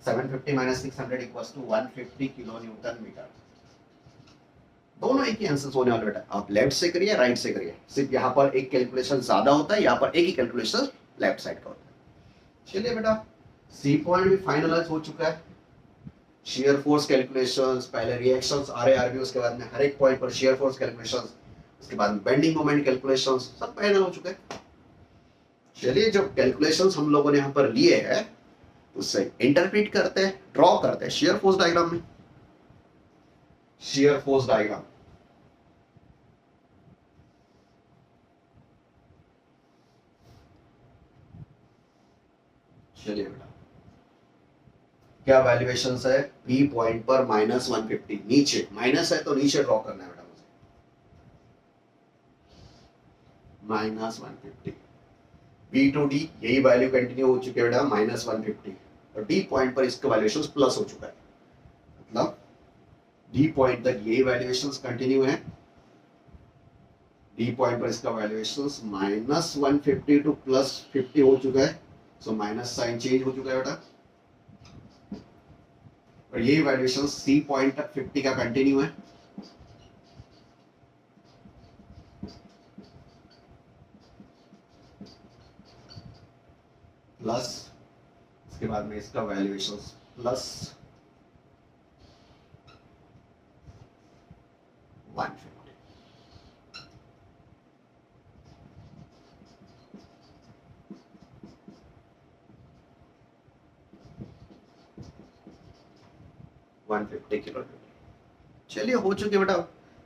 750 minus 600 equals to 150 kilo newton metre. दोनों एक ही आंसर होने वाले बेटा, आप लेफ्ट से करिए राइट से करिए, सिर्फ यहाँ पर एक कैलकुलेशन ज्यादा होता है, यहाँ पर एक ही कैलकुलेशन लेफ्ट साइड का होता है। चलिए बेटा सी पॉइंट भी फाइनलाइज हो चुका है। शेयर फोर्स कैलकुलेशंस, पहले रिएक्शंस आरए आरबी, उसके बाद में हर एक पॉइंट पर शेयर फोर्स कैलकुलेशंस, उसके बाद बेंडिंग मोमेंट कैलकुलेशंस सब फाइनल हो चुके हैं। चलिए जो कैलकुलेशंस हम लोगों ने यहाँ पर लिए हैं उससे इंटरप्रेट करते हैं, ड्रॉ करते हैं शेयर फोर्स डायग्राम में। शेयर फोर्स डायग्राम चलिए बेटा क्या वैल्यूएशन है, बी पॉइंट पर -150, नीचे माइनस है तो नीचे ड्रॉ करना है बेटा मुझे। -150 बी टू डी यही वैल्यू कंटिन्यू हो चुकी है बेटा -150, और डी पॉइंट पर इसका वैल्यूएशन प्लस हो चुका है, मतलब डी पॉइंट तक यही वैल्यूएशन कंटिन्यू है। डी पॉइंट पर इसका वैल्यूएशन -150 टू +50 हो चुका है, सो माइनस साइन चेंज हो चुका है बेटा, और यही वैल्यूएशन सी पॉइंट तक 50 का कंटिन्यू है। प्लस इसके बाद में इसका वैल्यूएशन प्लस 150। 150 kilo newton. चलिए हो चुके बेटा,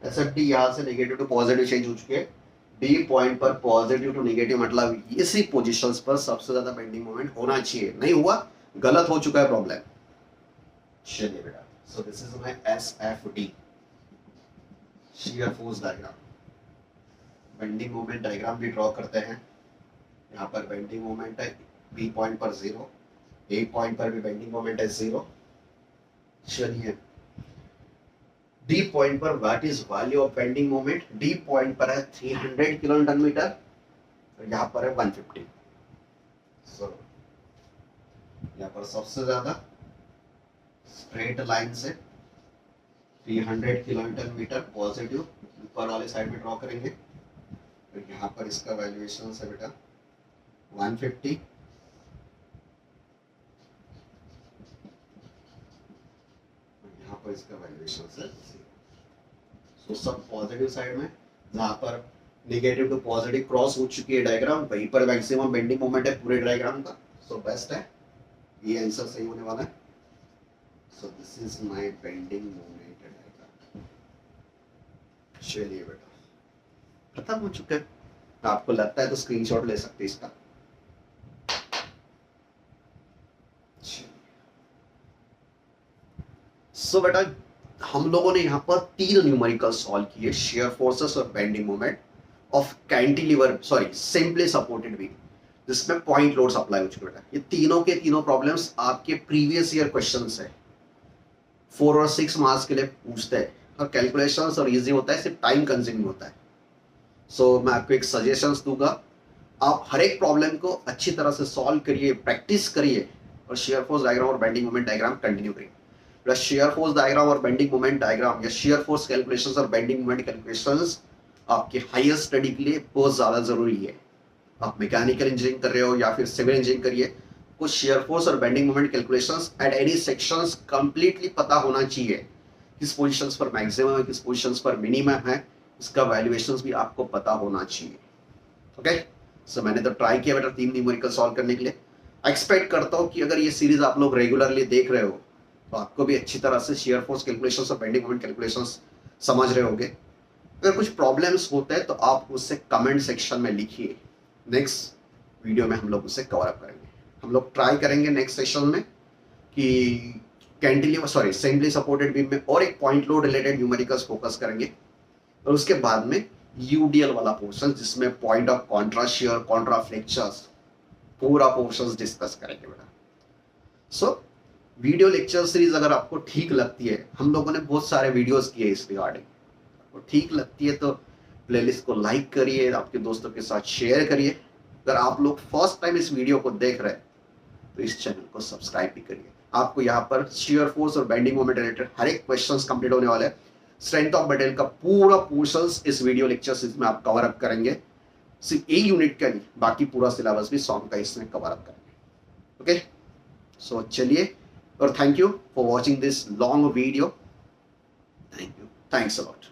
एसएफटी यहाँ से नेगेटिव टू पॉजिटिव चेंज हो चुके हैं। डी पॉइंट पर पॉजिटिव टू नेगेटिव मतलब इसी पोजीशंस पर सबसे ज्यादा बेंडिंग मोमेंट होना चाहिए, नहीं हुआ गलत हो चुका है प्रॉब्लम। चलिए बेटा, सो this is my SFD shear force diagram. Bending moment diagram भी ड्रॉ करते हैं। यहाँ पर बेंडिंग मोमेंट है बी पॉइंट पर 0, ए पॉइंट पर भी बेंडिंग मोमेंट है 0। चलिए डी पॉइंट पर what is value of bending moment? D point पर है 300 किलो न्यूटन मीटर और यहाँ पर है 150। सो यहाँ पर सबसे ज्यादा स्ट्रेट लाइन से 300 किलो न्यूटन मीटर पॉजिटिव ऊपर वाले साइड में ड्रॉ करेंगे। और यहाँ पर इसका वैल्यूएशन है बेटा 150। यहाँ पर इसका वैल्यूएशन है 0। सो सब पॉजिटिव साइड में, जहाँ पर नेगेटिव टू पॉजिटिव क्रॉस हो चुकी है डायग्राम, वहीं पर मैक्सिमम बेंडिंग मोमेंट है पूरे डायग्राम का। सो बेस्ट है, ये आंसर सही होने वाला है। So this is my bending moment diagram. चलिए बेटा खत्म हो चुका है। आपको लगता है तो स्क्रीनशॉट ले सकते हैं इसका। सो बेटा हम लोगों ने यहाँ पर 3 न्यूमेरिकल सॉल्व किए, शेयर फोर्सेस और bending moment of cantilever simply supported beam, जिसमें पॉइंट लोड्स अप्लाई हो चुके बेटा। ये तीनों के तीनों प्रॉब्लम्स आपके प्रीवियस ईयर क्वेश्चंस है, 4 और 6 मार्क्स के लिए पूछते हैं और कैलकुलेशंस और इजी होता है, सिर्फ टाइम कंज्यूमिंग होता है। सो मैं आपको एक सजेशंस दूंगा, आप हर एक प्रॉब्लम को अच्छी तरह से सॉल्व करिए, प्रैक्टिस करिए और शेयर फोर्स डायग्राम और बेंडिंग मोमेंट डायग्राम कंटिन्यू करिए। प्लस शेयर फोर्स डायग्राम और बेंडिंग मोमेंट डायग्राम या शेयर फोर्स कैलकुलेशंस और बेंडिंग मोमेंट कैलकुलेशंस आपके हायर स्टडी के लिए बहुत ज्यादा जरूरी है। आप मैकेनिकल इंजीनियरिंग कर रहे हो या फिर सिविल इंजीनियरिंग करिए, कुछ शेयर फोर्स और bending moment calculations at any sections completely पता होना चाहिए। किस पोजीशंस पर मैक्सिमम है, किस पोजीशंस पर मिनिमम है, इसका वैल्यूएशंस भी आपको पता होना चाहिए। ओके, सो मैंने तो ट्राई किया बेटा 3 न्यूमेरिकल सॉल्व करने के लिए। एक्सपेक्ट करता हूँ कि अगर ये सीरीज आप लोग रेगुलरली देख रहे हो तो आपको भी अच्छी तरह से शेयर फोर्स कैलकुलेशंस और बेंडिंग मोमेंट कैलकुलेशंस समझ रहे होंगे। अगर कुछ प्रॉब्लम्स होते हैं तो आप उससे कमेंट सेक्शन में लिखिए, नेक्स्ट वीडियो में हम लोग उससे कवर अप करेंगे। हम लोग ट्राई करेंगे नेक्स्ट सेशन में कि कैंटिलीवर सिंपली सपोर्टेड बीम में और एक point load related numericals focus करेंगे और उसके बाद में यूडीएल वाला पोर्शन जिसमें point of contra shear, contra flexures, पूरा पोर्शन डिस्कस करेंगे बेटा। सो वीडियो लेक्चर सीरीज अगर आपको ठीक लगती है, हम लोगों ने बहुत सारे वीडियोस किए इस रिगार्डिंग, आपको ठीक लगती है तो प्लेलिस्ट को लाइक करिए, आपके दोस्तों के साथ शेयर करिए। अगर आप लोग फर्स्ट टाइम इस वीडियो को देख रहे हैं तो इस चैनल को सब्सक्राइब भी करिए। आपको यहाँ पर शेयर फोर्स और बेंडिंग मोमेंट रिलेटेड हर एक क्वेश्चंस कंप्लीट होने वाले हैं। स्ट्रेंथ ऑफ मटेरियल का पूरा पोर्शंस इस वीडियो लेक्चर सीरीज में आप कवर अप करेंगे। सिर्फ एक यूनिट का नहीं, बाकी पूरा सिलेबस भी सॉन्ग का इसमें कवर अप करेंगे। ओके, सो चलिए और thank you for watching this long video. Thank you, thanks a lot.